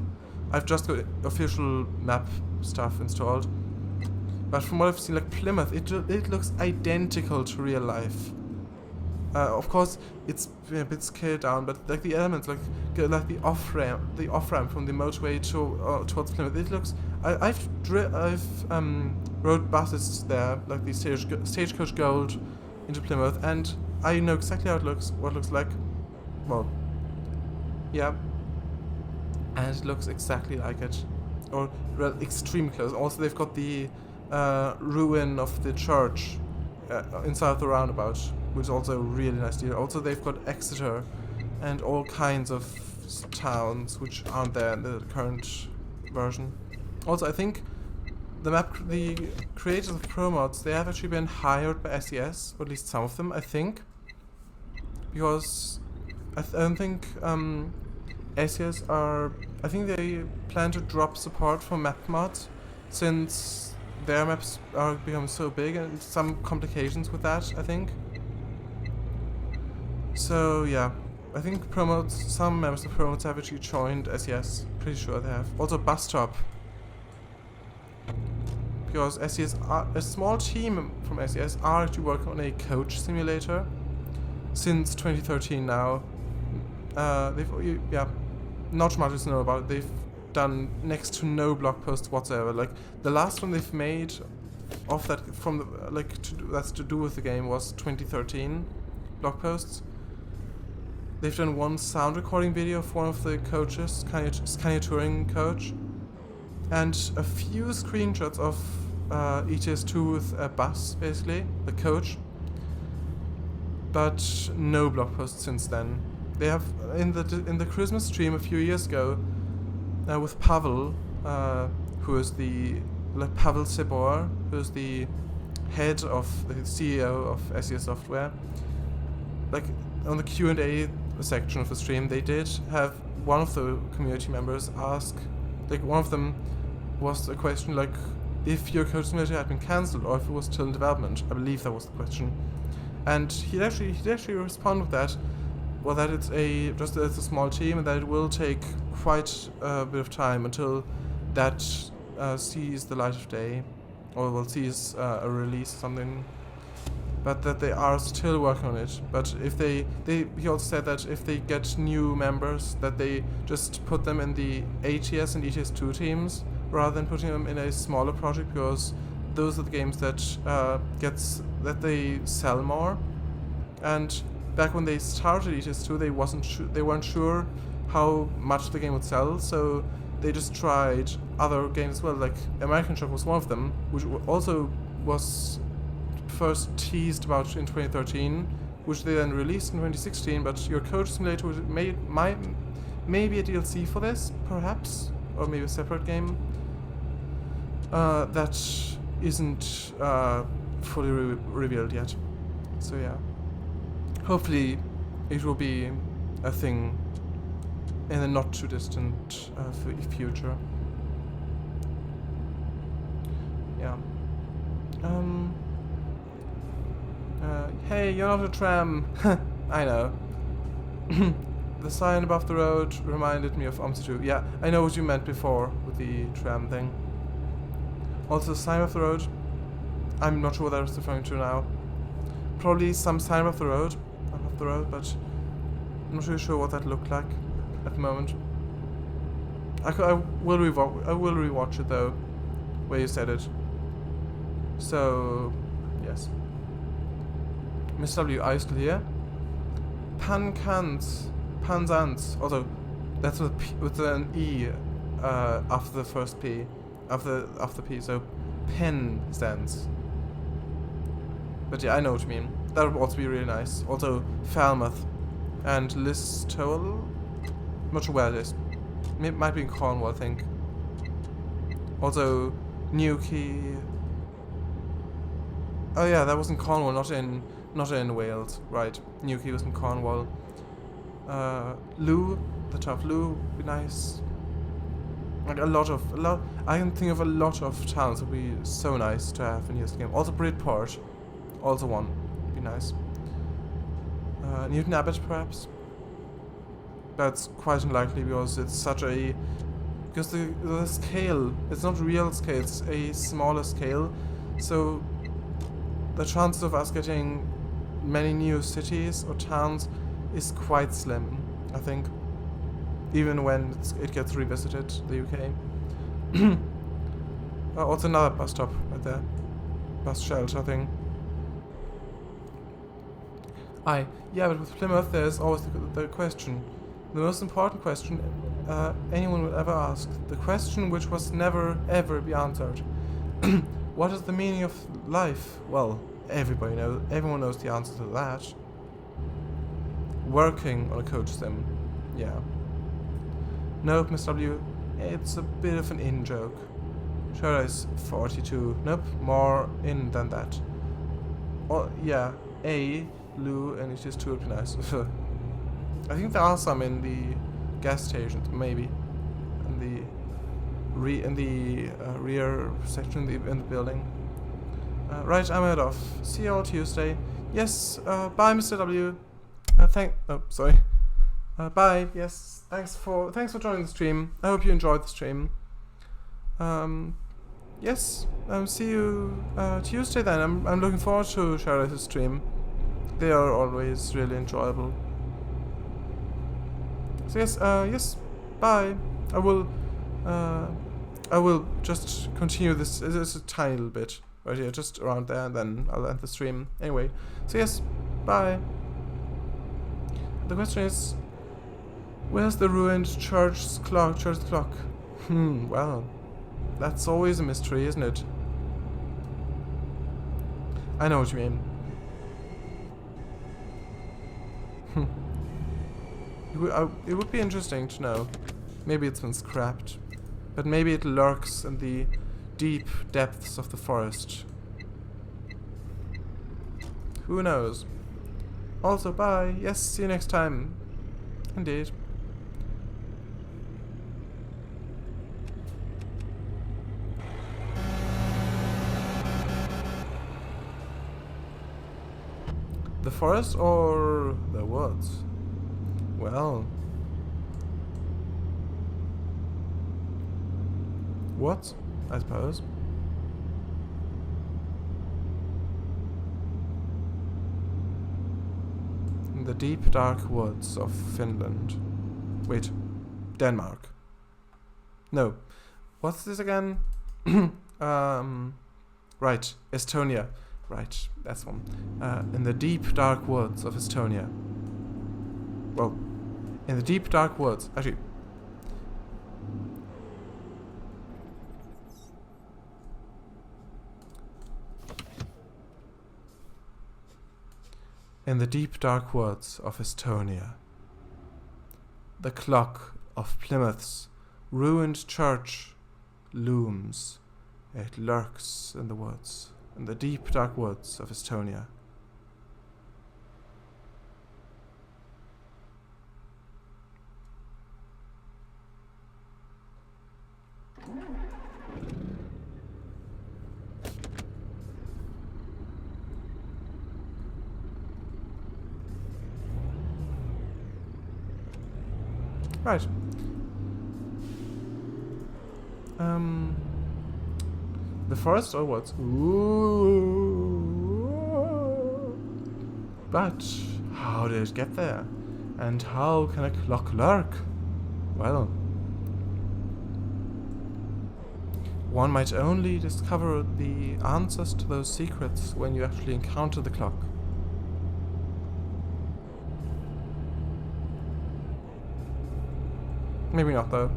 I've just got official map stuff installed. But from what I've seen, like Plymouth, it looks identical to real life. Of course, it's a bit scaled down, but like the elements, like the off ramp from the motorway towards Plymouth, it looks. I've rode buses there, like the Stagecoach Gold into Plymouth, and I know exactly how it looks, what it looks like. Well, yeah, and it looks exactly like it, or extremely close. Also, they've got the ruin of the church inside the roundabout, which is also a really nice deal. Also, they've got Exeter and all kinds of towns which aren't there in the current version. Also, I think the creators of ProMods, they have actually been hired by SES, or at least some of them, I think, because I don't think SES are. I think they plan to drop support for map mods, since their maps are becoming so big, and some complications with that, I think. So yeah, I think some members of ProMods have actually joined SES. Pretty sure they have. Also Bus Stop, because SES a small team from SES are actually working on a coach simulator since 2013 now. Not much to know about it. They've done next to no blog posts whatsoever. Like the last one they've made of that that's to do with the game was 2013 blog posts. They've done one sound recording video of one of the coaches, Scania Touring coach, and a few screenshots of ETS2 with a bus, basically, the coach. But no blog posts since then. They have in the Christmas stream a few years ago with Pavel, who is Pavel Sebor, who is the head of the CEO of SES Software. Like on the Q&A section of the stream, they did have one of the community members ask, like one of them was a question like if your coach simulator had been cancelled or if it was still in development. I believe that was the question, and he'd actually respond with that. Well, that it's a small team, and that it will take quite a bit of time until that sees the light of day, or sees a release or something. But that they are still working on it. But if he also said that if they get new members, that they just put them in the ATS and ETS2 teams rather than putting them in a smaller project, because those are the games that they sell more. And back when they started ETS2, they weren't sure how much the game would sell, so they just tried other games as well. Like American Truck was one of them, which also was first teased about in 2013, which they then released in 2016. But your coach simulator may be a DLC for this, perhaps, or maybe a separate game that isn't fully revealed yet. So yeah. Hopefully, it will be a thing in the not too distant future. Yeah. Hey, you're not a tram. I know. The sign above the road reminded me of ETS2. Yeah, I know what you meant before with the tram thing. Also, the sign above the road. I'm not sure what I was referring to now. Probably some sign above the road, but I'm not really sure what that looked like at the moment. I will rewatch it though, where you said it. So, yes. Mr. W, are you still here? Panzans. Also, that's with an E after the first P, after P. So, Penzance. But yeah, I know what you mean. That would also be really nice. Also, Falmouth and Listowel. Not sure where it is. It might be in Cornwall, I think. Also, Newquay. Oh yeah, that was in Cornwall, not in Wales. Right, Newquay was in Cornwall. Lou, the town of Lou would be nice. Like a lot. I can think of a lot of towns that would be so nice to have in this game. Also Bridport, also one, would be nice. Newton Abbot, perhaps. That's quite unlikely because it's such a... Because the scale, it's not real scale, it's a smaller scale. So the chances of us getting many new cities or towns is quite slim, I think. Even when it gets revisited, the UK. Also another bus stop right there. Bus shelter thing. Yeah, but with Plymouth there's always the question. The most important question anyone will ever ask. The question which was never ever be answered. What is the meaning of life? Well, everyone knows the answer to that. Working on a coach sim. Yeah. Nope, Miss W. It's a bit of an in joke. Sure is 42. Nope, more in than that. Oh, yeah. A, Lou, and ETS2 would be nice. I think there are some in the gas stations, maybe. In the rear section in the building. Right, I'm head off. See you all Tuesday. Yes, bye, Mr. W. Sorry. Bye. Yes, thanks for joining the stream. I hope you enjoyed the stream. Yes, see you Tuesday then. I'm looking forward to Sherida's stream. They are always really enjoyable. So yes, bye. I will just continue this. It's a tiny little bit right here, just around there, and then I'll end the stream. Anyway, so yes, bye. The question is, where's the ruined church clock? Well, that's always a mystery, isn't it? I know what you mean. It would be interesting to know. Maybe it's been scrapped. But maybe it lurks in the deep depths of the forest. Who knows? Also, bye. Yes, see you next time. Indeed. The forest or the woods? Well... what? I suppose. In the deep dark woods of Finland. Wait. Denmark. No. What's this again? Right. Estonia. Right. That's one. In the deep dark woods of Estonia. Well, in the deep dark woods. Actually. In the deep dark woods of Estonia, the clock of Plymouth's ruined church looms. It lurks in the woods, in the deep dark woods of Estonia. Right. The forest or what? Ooh. But how did it get there? And how can a clock lurk? Well, one might only discover the answers to those secrets when you actually encounter the clock. Maybe not, though.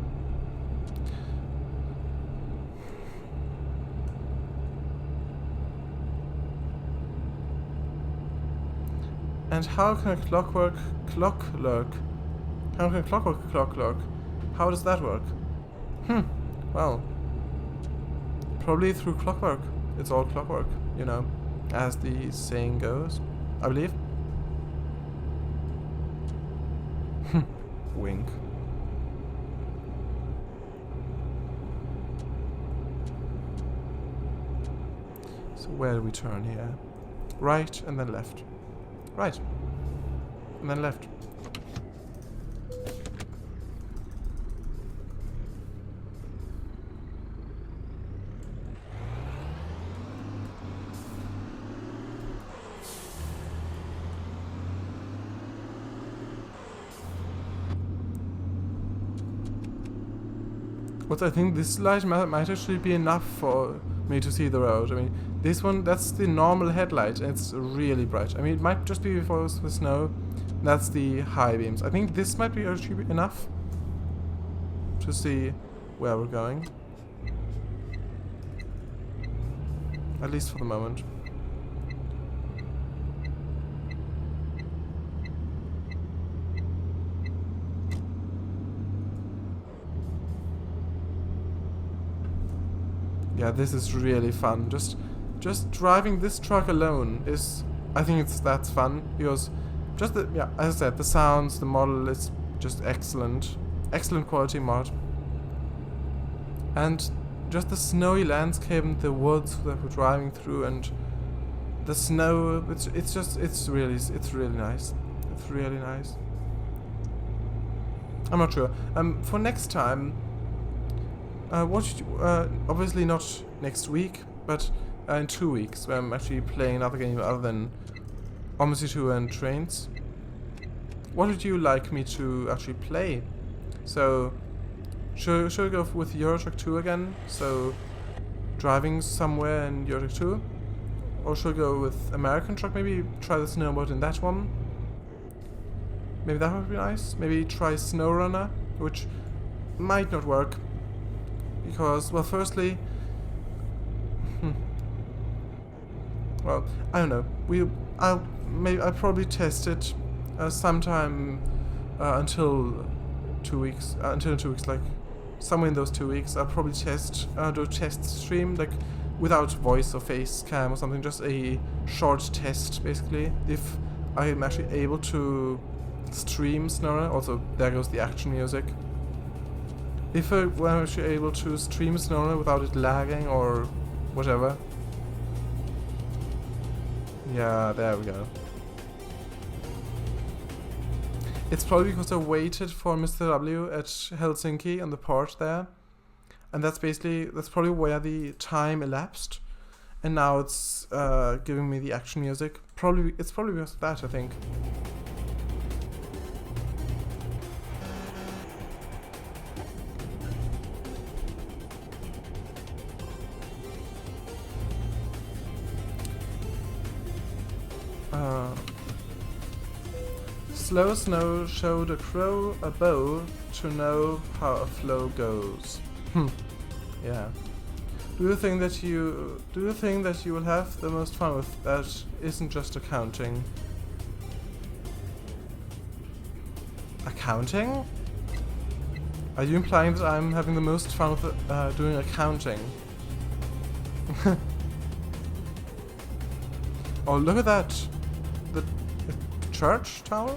And how can a clock lurk? How can a clock lurk? How does that work? Well, probably through clockwork. It's all clockwork, you know, as the saying goes, I believe. Wink. So where do we turn here? Right and then left. Right. And then left. But I think this light might actually be enough for me to see the road. I mean, this one, that's the normal headlight, and it's really bright. I mean, it might just be before the snow. That's the high beams. I think this might be actually enough to see where we're going. At least for the moment. Yeah, this is really fun. Just driving this truck alone is, I think that's fun, because just the, yeah, as I said, the sounds, the model is just excellent quality mod, and just the snowy landscape and the woods that we're driving through, and the snow. It's really nice. It's really nice. I'm not sure. For next time. What should you, obviously not next week, but in 2 weeks, where I'm actually playing another game other than Omnisy 2 and Trains. What would you like me to actually play? So, should I go with Euro Truck 2 again? So, driving somewhere in Euro Truck 2? Or should I go with American Truck? Maybe try the snow mode in that one? Maybe that would be nice. Maybe try SnowRunner, which might not work. Because, well, firstly, well, I don't know. I'll probably test it sometime until 2 weeks. Until 2 weeks, like somewhere in those 2 weeks, I'll probably do a test stream, like without voice or face cam or something, just a short test, basically. If I am actually able to stream SnowRunner, also there goes the action music. If I were actually able to stream SnowRunner without it lagging or whatever. Yeah, there we go. It's probably because I waited for Mr. W at Helsinki on the port there. And that's probably where the time elapsed. And now it's giving me the action music. It's probably because of that, I think. Slow snow showed a crow a bow to know how a flow goes. Yeah. Do you think that you will have the most fun with that? Isn't just accounting. Accounting? Are you implying that I'm having the most fun with doing accounting? Oh, look at that! The church tower?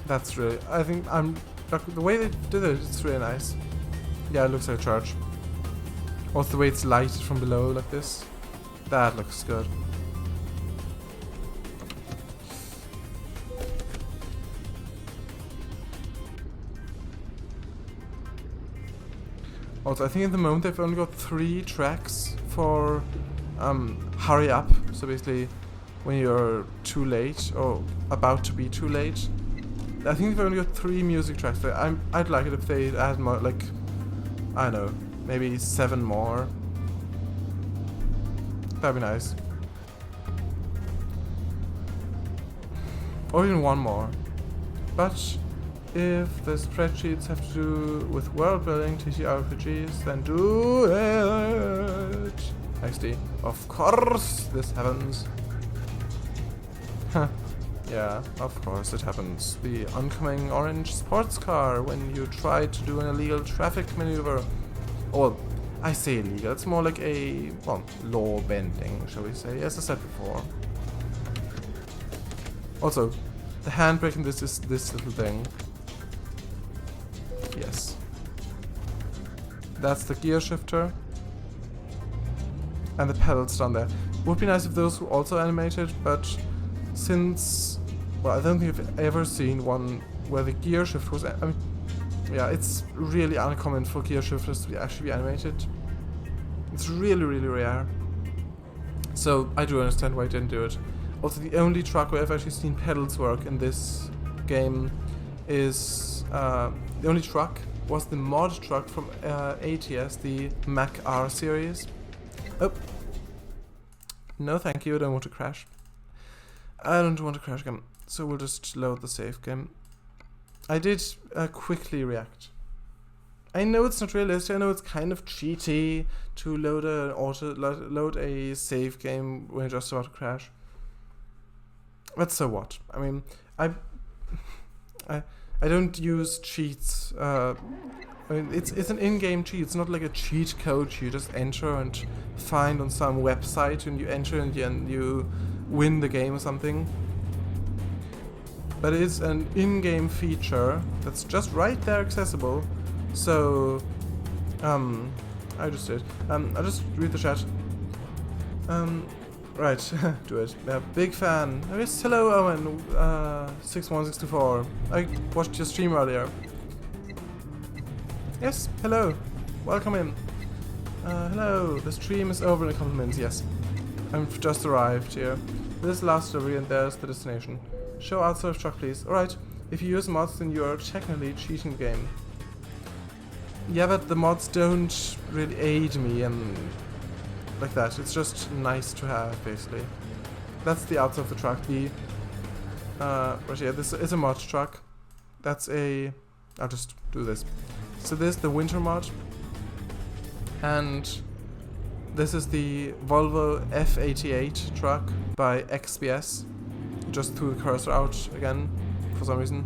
That's really, I think the way they did it, it's really nice. Yeah, it looks like a church. Also the way it's lighted from below like this. That looks good. Also, I think at the moment they've only got 3 tracks for hurry up. So basically, when you're too late or about to be too late. I think they've only got 3 music tracks. I'd like it if they add more, like, I don't know, maybe 7 more. That'd be nice. Or even 1 more. But if the spreadsheets have to do with world building, TTRPGs, then do it! XD. Of course this happens. Yeah, of course it happens. The oncoming orange sports car when you try to do an illegal traffic maneuver. Or, I say illegal, it's more like a, well, law bending, shall we say, as I said before. Also, the handbrake in this is this little thing. Yes. That's the gear shifter. And the pedals down there. Would be nice if those were also animated, but since, well, I don't think I've ever seen one where the gear shift was, I mean, yeah, it's really uncommon for gear shifters to actually be animated. It's really, really rare. So I do understand why I didn't do it. Also, the only truck where I've actually seen pedals work in this game is, the only truck was the mod truck from ETS, the Mac R series. Oh. No thank you, I don't want to crash. I don't want to crash again, so we'll just load the save game. I did quickly react. I know it's not realistic, I know it's kind of cheaty to load a save game when you're just about to crash. But so what? I mean, I don't use cheats. I mean, it's an in-game cheat. It's not like a cheat code you just enter and find on some website, and you enter and you win the game or something. But it's an in-game feature that's just right there accessible. So, I just did. I'll just read the chat. Right, do it. Big fan. Oh, yes, hello, Owen. 61624. I watched your stream earlier. Yes, hello. Welcome in. Hello. The stream is over in a couple of minutes. Yes, I've just arrived here. This last delivery and there's the destination. Show outside of truck, please. Alright. If you use mods, then you are technically cheating the game. Yeah, but the mods don't really aid me and like that. It's just nice to have, basically. That's the outside of the truck. The right here, this is a mod truck. That's a, I'll just do this. So this is the winter mod, and this is the Volvo F88 truck by XPS. Just threw the cursor out again for some reason.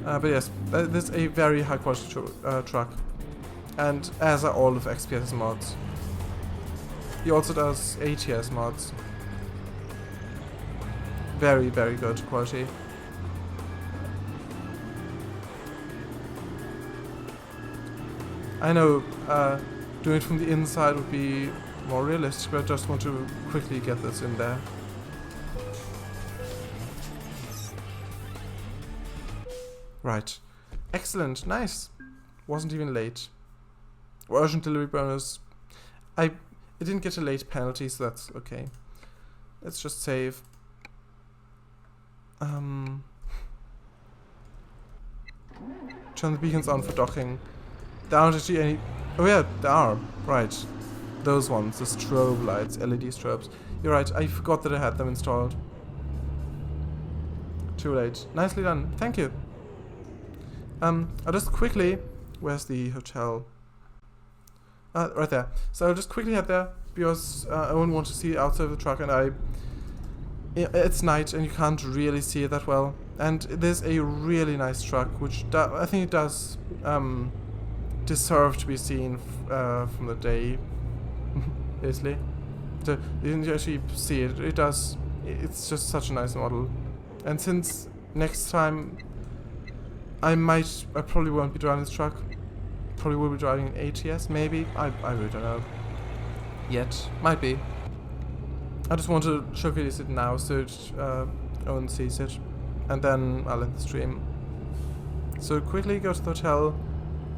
But yes, this is a very high quality truck, and as are all of XPS's mods. He also does ATS mods. Very, very good quality. I know doing it from the inside would be more realistic, but I just want to quickly get this in there. Right. Excellent. Nice. Wasn't even late. Urgent delivery bonus. It didn't get a late penalty, so that's okay. Let's just save. Turn the beacons on for docking. There aren't actually any... Oh yeah, there are. Right. Those ones. The strobe lights. LED strobes. You're right. I forgot that I had them installed. Too late. Nicely done. Thank you. I'll just quickly... Where's the hotel? Right there. So I'll just quickly head there, because I wouldn't want to see outside of the truck, and it's night and you can't really see it that well. And there's a really nice truck, which I think it does deserve to be seen from the day, basically. So you can actually see it. It does. It's just such a nice model. And since next time I probably won't be driving this truck. Probably will be driving an ATS, maybe. I really don't know. Yet. Might be. I just want to showcase it now so Owen sees it. And then I'll end the stream. So quickly go to the hotel,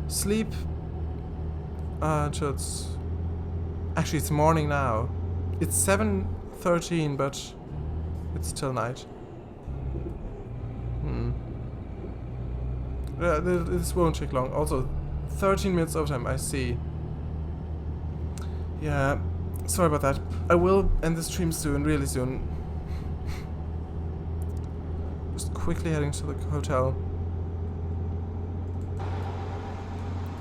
sleep, until it's... Actually, it's morning now. It's 7:13, but it's still night. This won't take long. Also, 13 minutes overtime, I see. Yeah, sorry about that. I will end the stream soon, really soon. Just quickly heading to the hotel.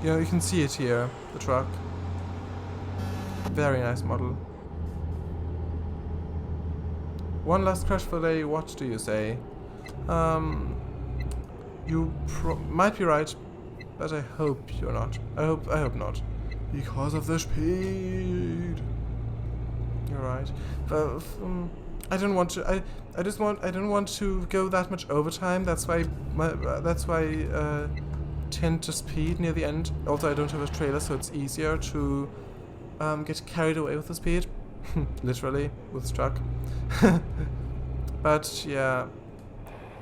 You know, you can see it here, the truck. Very nice model. One last crash for the day, what do you say? You might be right, but I hope you're not. I hope not. Because of the speed. You're right. But I don't want to. I don't want to go that much overtime. That's why. I tend to speed near the end. Also, I don't have a trailer, so it's easier to get carried away with the speed. Literally with the truck. But yeah,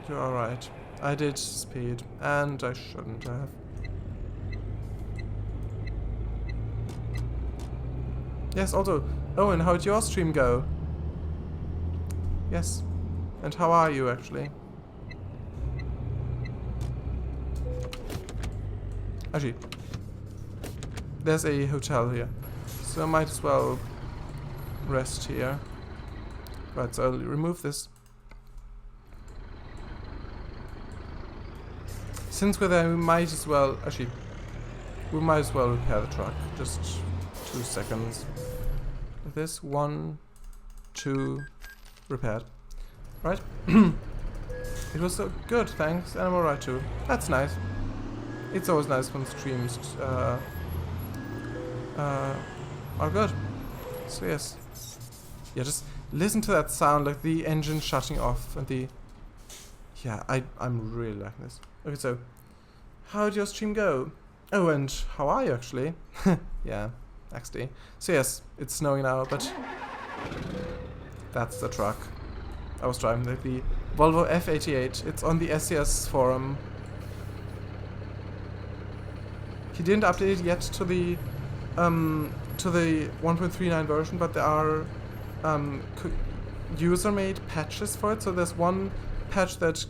you're alright. I did speed, and I shouldn't have. Yes, also, Owen, how'd your stream go? Yes. And how are you, actually? Actually, there's a hotel here, so I might as well rest here. Right, so I'll remove this. Since we're there, we might as well... Actually, we might as well repair the truck. Just 2 seconds. Like this. 1, 2, repaired. Right? It was so good, thanks. And I'm alright too. That's nice. It's always nice when streams are good. So yes. Yeah, just listen to that sound, like the engine shutting off and the... Yeah, I'm really liking this. Okay, so how'd your stream go? Oh, and how are you actually? Yeah, XD. So yes, it's snowing now, but that's the truck I was driving, like the Volvo F88. It's on the SCS forum. He didn't update it yet to the 1.39 version, but there are user-made patches for it. So there's one patch that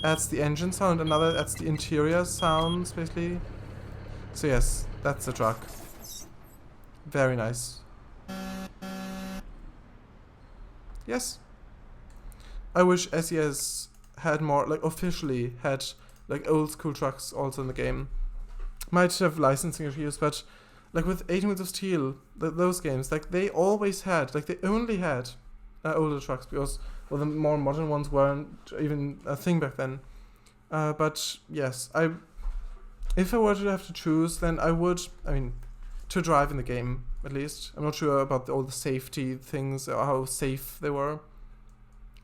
adds the engine sound, another adds the interior sounds, basically. So yes, that's the truck. Very nice. Yes. I wish SES had more, like, officially had, like, old school trucks also in the game. Might have licensing issues, but, like, with 18 Wheels of Steel, those games, like, they always had, like, they only had older trucks, because, well, the more modern ones weren't even a thing back then. But, yes, if I were to have to choose, then I would, I mean, to drive in the game, at least. I'm not sure about all the safety things, or how safe they were.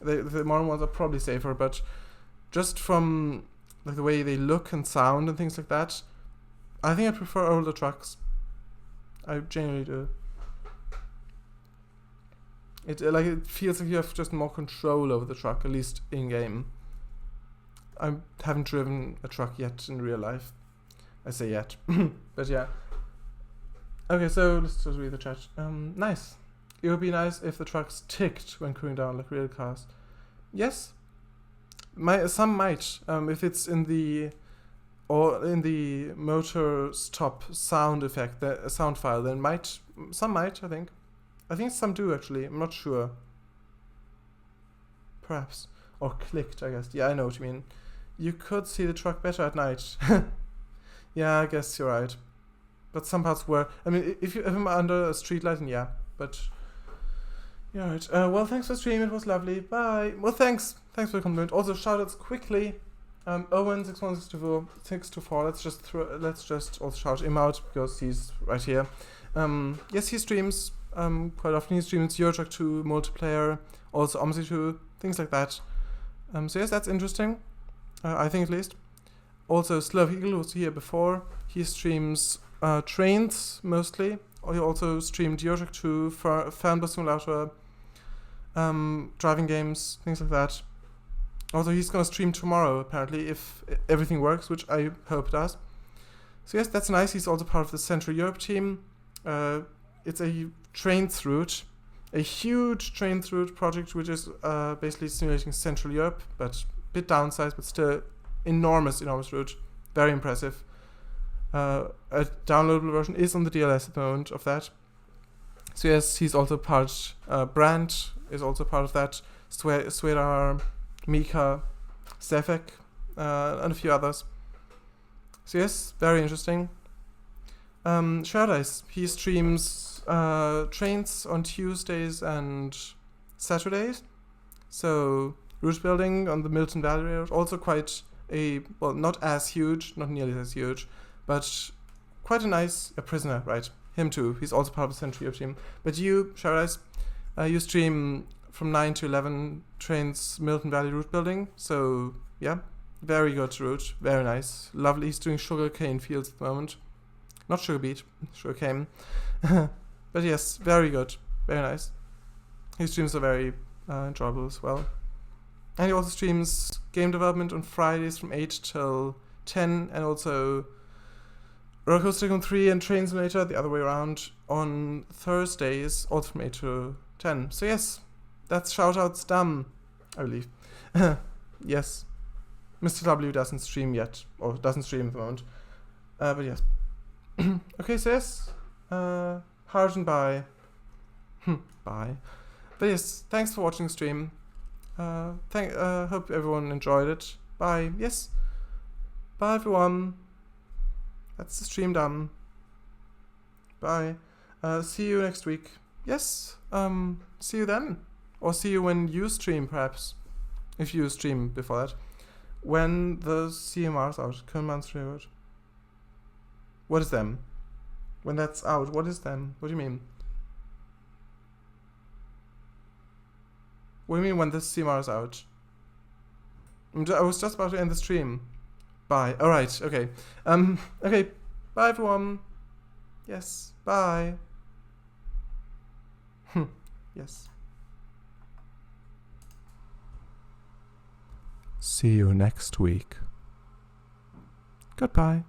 The modern ones are probably safer, but just from, like, the way they look and sound and things like that, I think I prefer older trucks. I genuinely do. It feels like you have just more control over the truck, at least in game. I haven't driven a truck yet in real life. I say yet, but yeah. Okay, so let's just read the chat. Nice. It would be nice if the trucks ticked when cooling down like real cars. Yes. Some might, if it's in the motor stop sound effect, the sound file, then some might, I think. I think some do, actually. I'm not sure. Perhaps. Or clicked, I guess. Yeah, I know what you mean. You could see the truck better at night. Yeah, I guess you're right. But some parts were... I mean, if I'm under a street light, then yeah. But... Yeah, right. Well, thanks for streaming. It was lovely. Bye. Well, thanks. Thanks for the compliment. Also, shoutouts quickly. Owen61624. Let's just also shout him out, because he's right here. Yes, he streams quite often. He streams Eurotruck 2 multiplayer, also OMSI 2, things like that. So yes, that's interesting. I think, at least. Also, Slav Eagle was here before. He streams trains mostly. He also streamed Eurotruck 2, Fernbus Simulator, driving games, things like that. Also, he's gonna stream tomorrow, apparently, if everything works, which I hope does. So yes, that's nice. He's also part of the Central Europe team. It's a trains route, a huge trains route project, which is basically simulating Central Europe, but a bit downsized, but still enormous route. Very impressive. A downloadable version is on the DLS at the moment of that. So yes, he's also part. Brandt is also part of that. Svedar, Mika, Stefek, and a few others. So yes, very interesting. Shardais, he streams trains on Tuesdays and Saturdays. So route building on the Milton Valley Railroad, also quite not as huge, not nearly as huge, but quite a nice prisoner, right? Him too. He's also part of the Central Europe team. But you, Shardais, you stream from 9 to 11 trains Milton Valley route building. So yeah, very good route, very nice, lovely. He's doing sugarcane fields at the moment. Not sugar beet, sugarcane. But yes, very good, very nice. His streams are very enjoyable as well. And he also streams game development on Fridays from 8 till 10, and also Roller Coaster Tycoon 3 and Train Simulator the other way around on Thursdays, also from 8 to 10. So yes, that's shoutouts done, I believe. Yes. Mr. W doesn't stream yet, or doesn't stream at the moment. But yes. Okay, so yes. Heart and bye. Bye. But yes, thanks for watching the stream. Hope everyone enjoyed it. Bye. Yes. Bye everyone. That's the stream done. Bye. See you next week. Yes. See you then. Or see you when you stream, perhaps. If you stream before that. When the CMR's out. Command's Railroad. What is them? When that's out, what is them? What do you mean? What do you mean when the CMR is out? I was just about to end the stream. Bye. Alright, okay. Okay. Bye everyone. Yes. Bye. Yes. See you next week. Goodbye.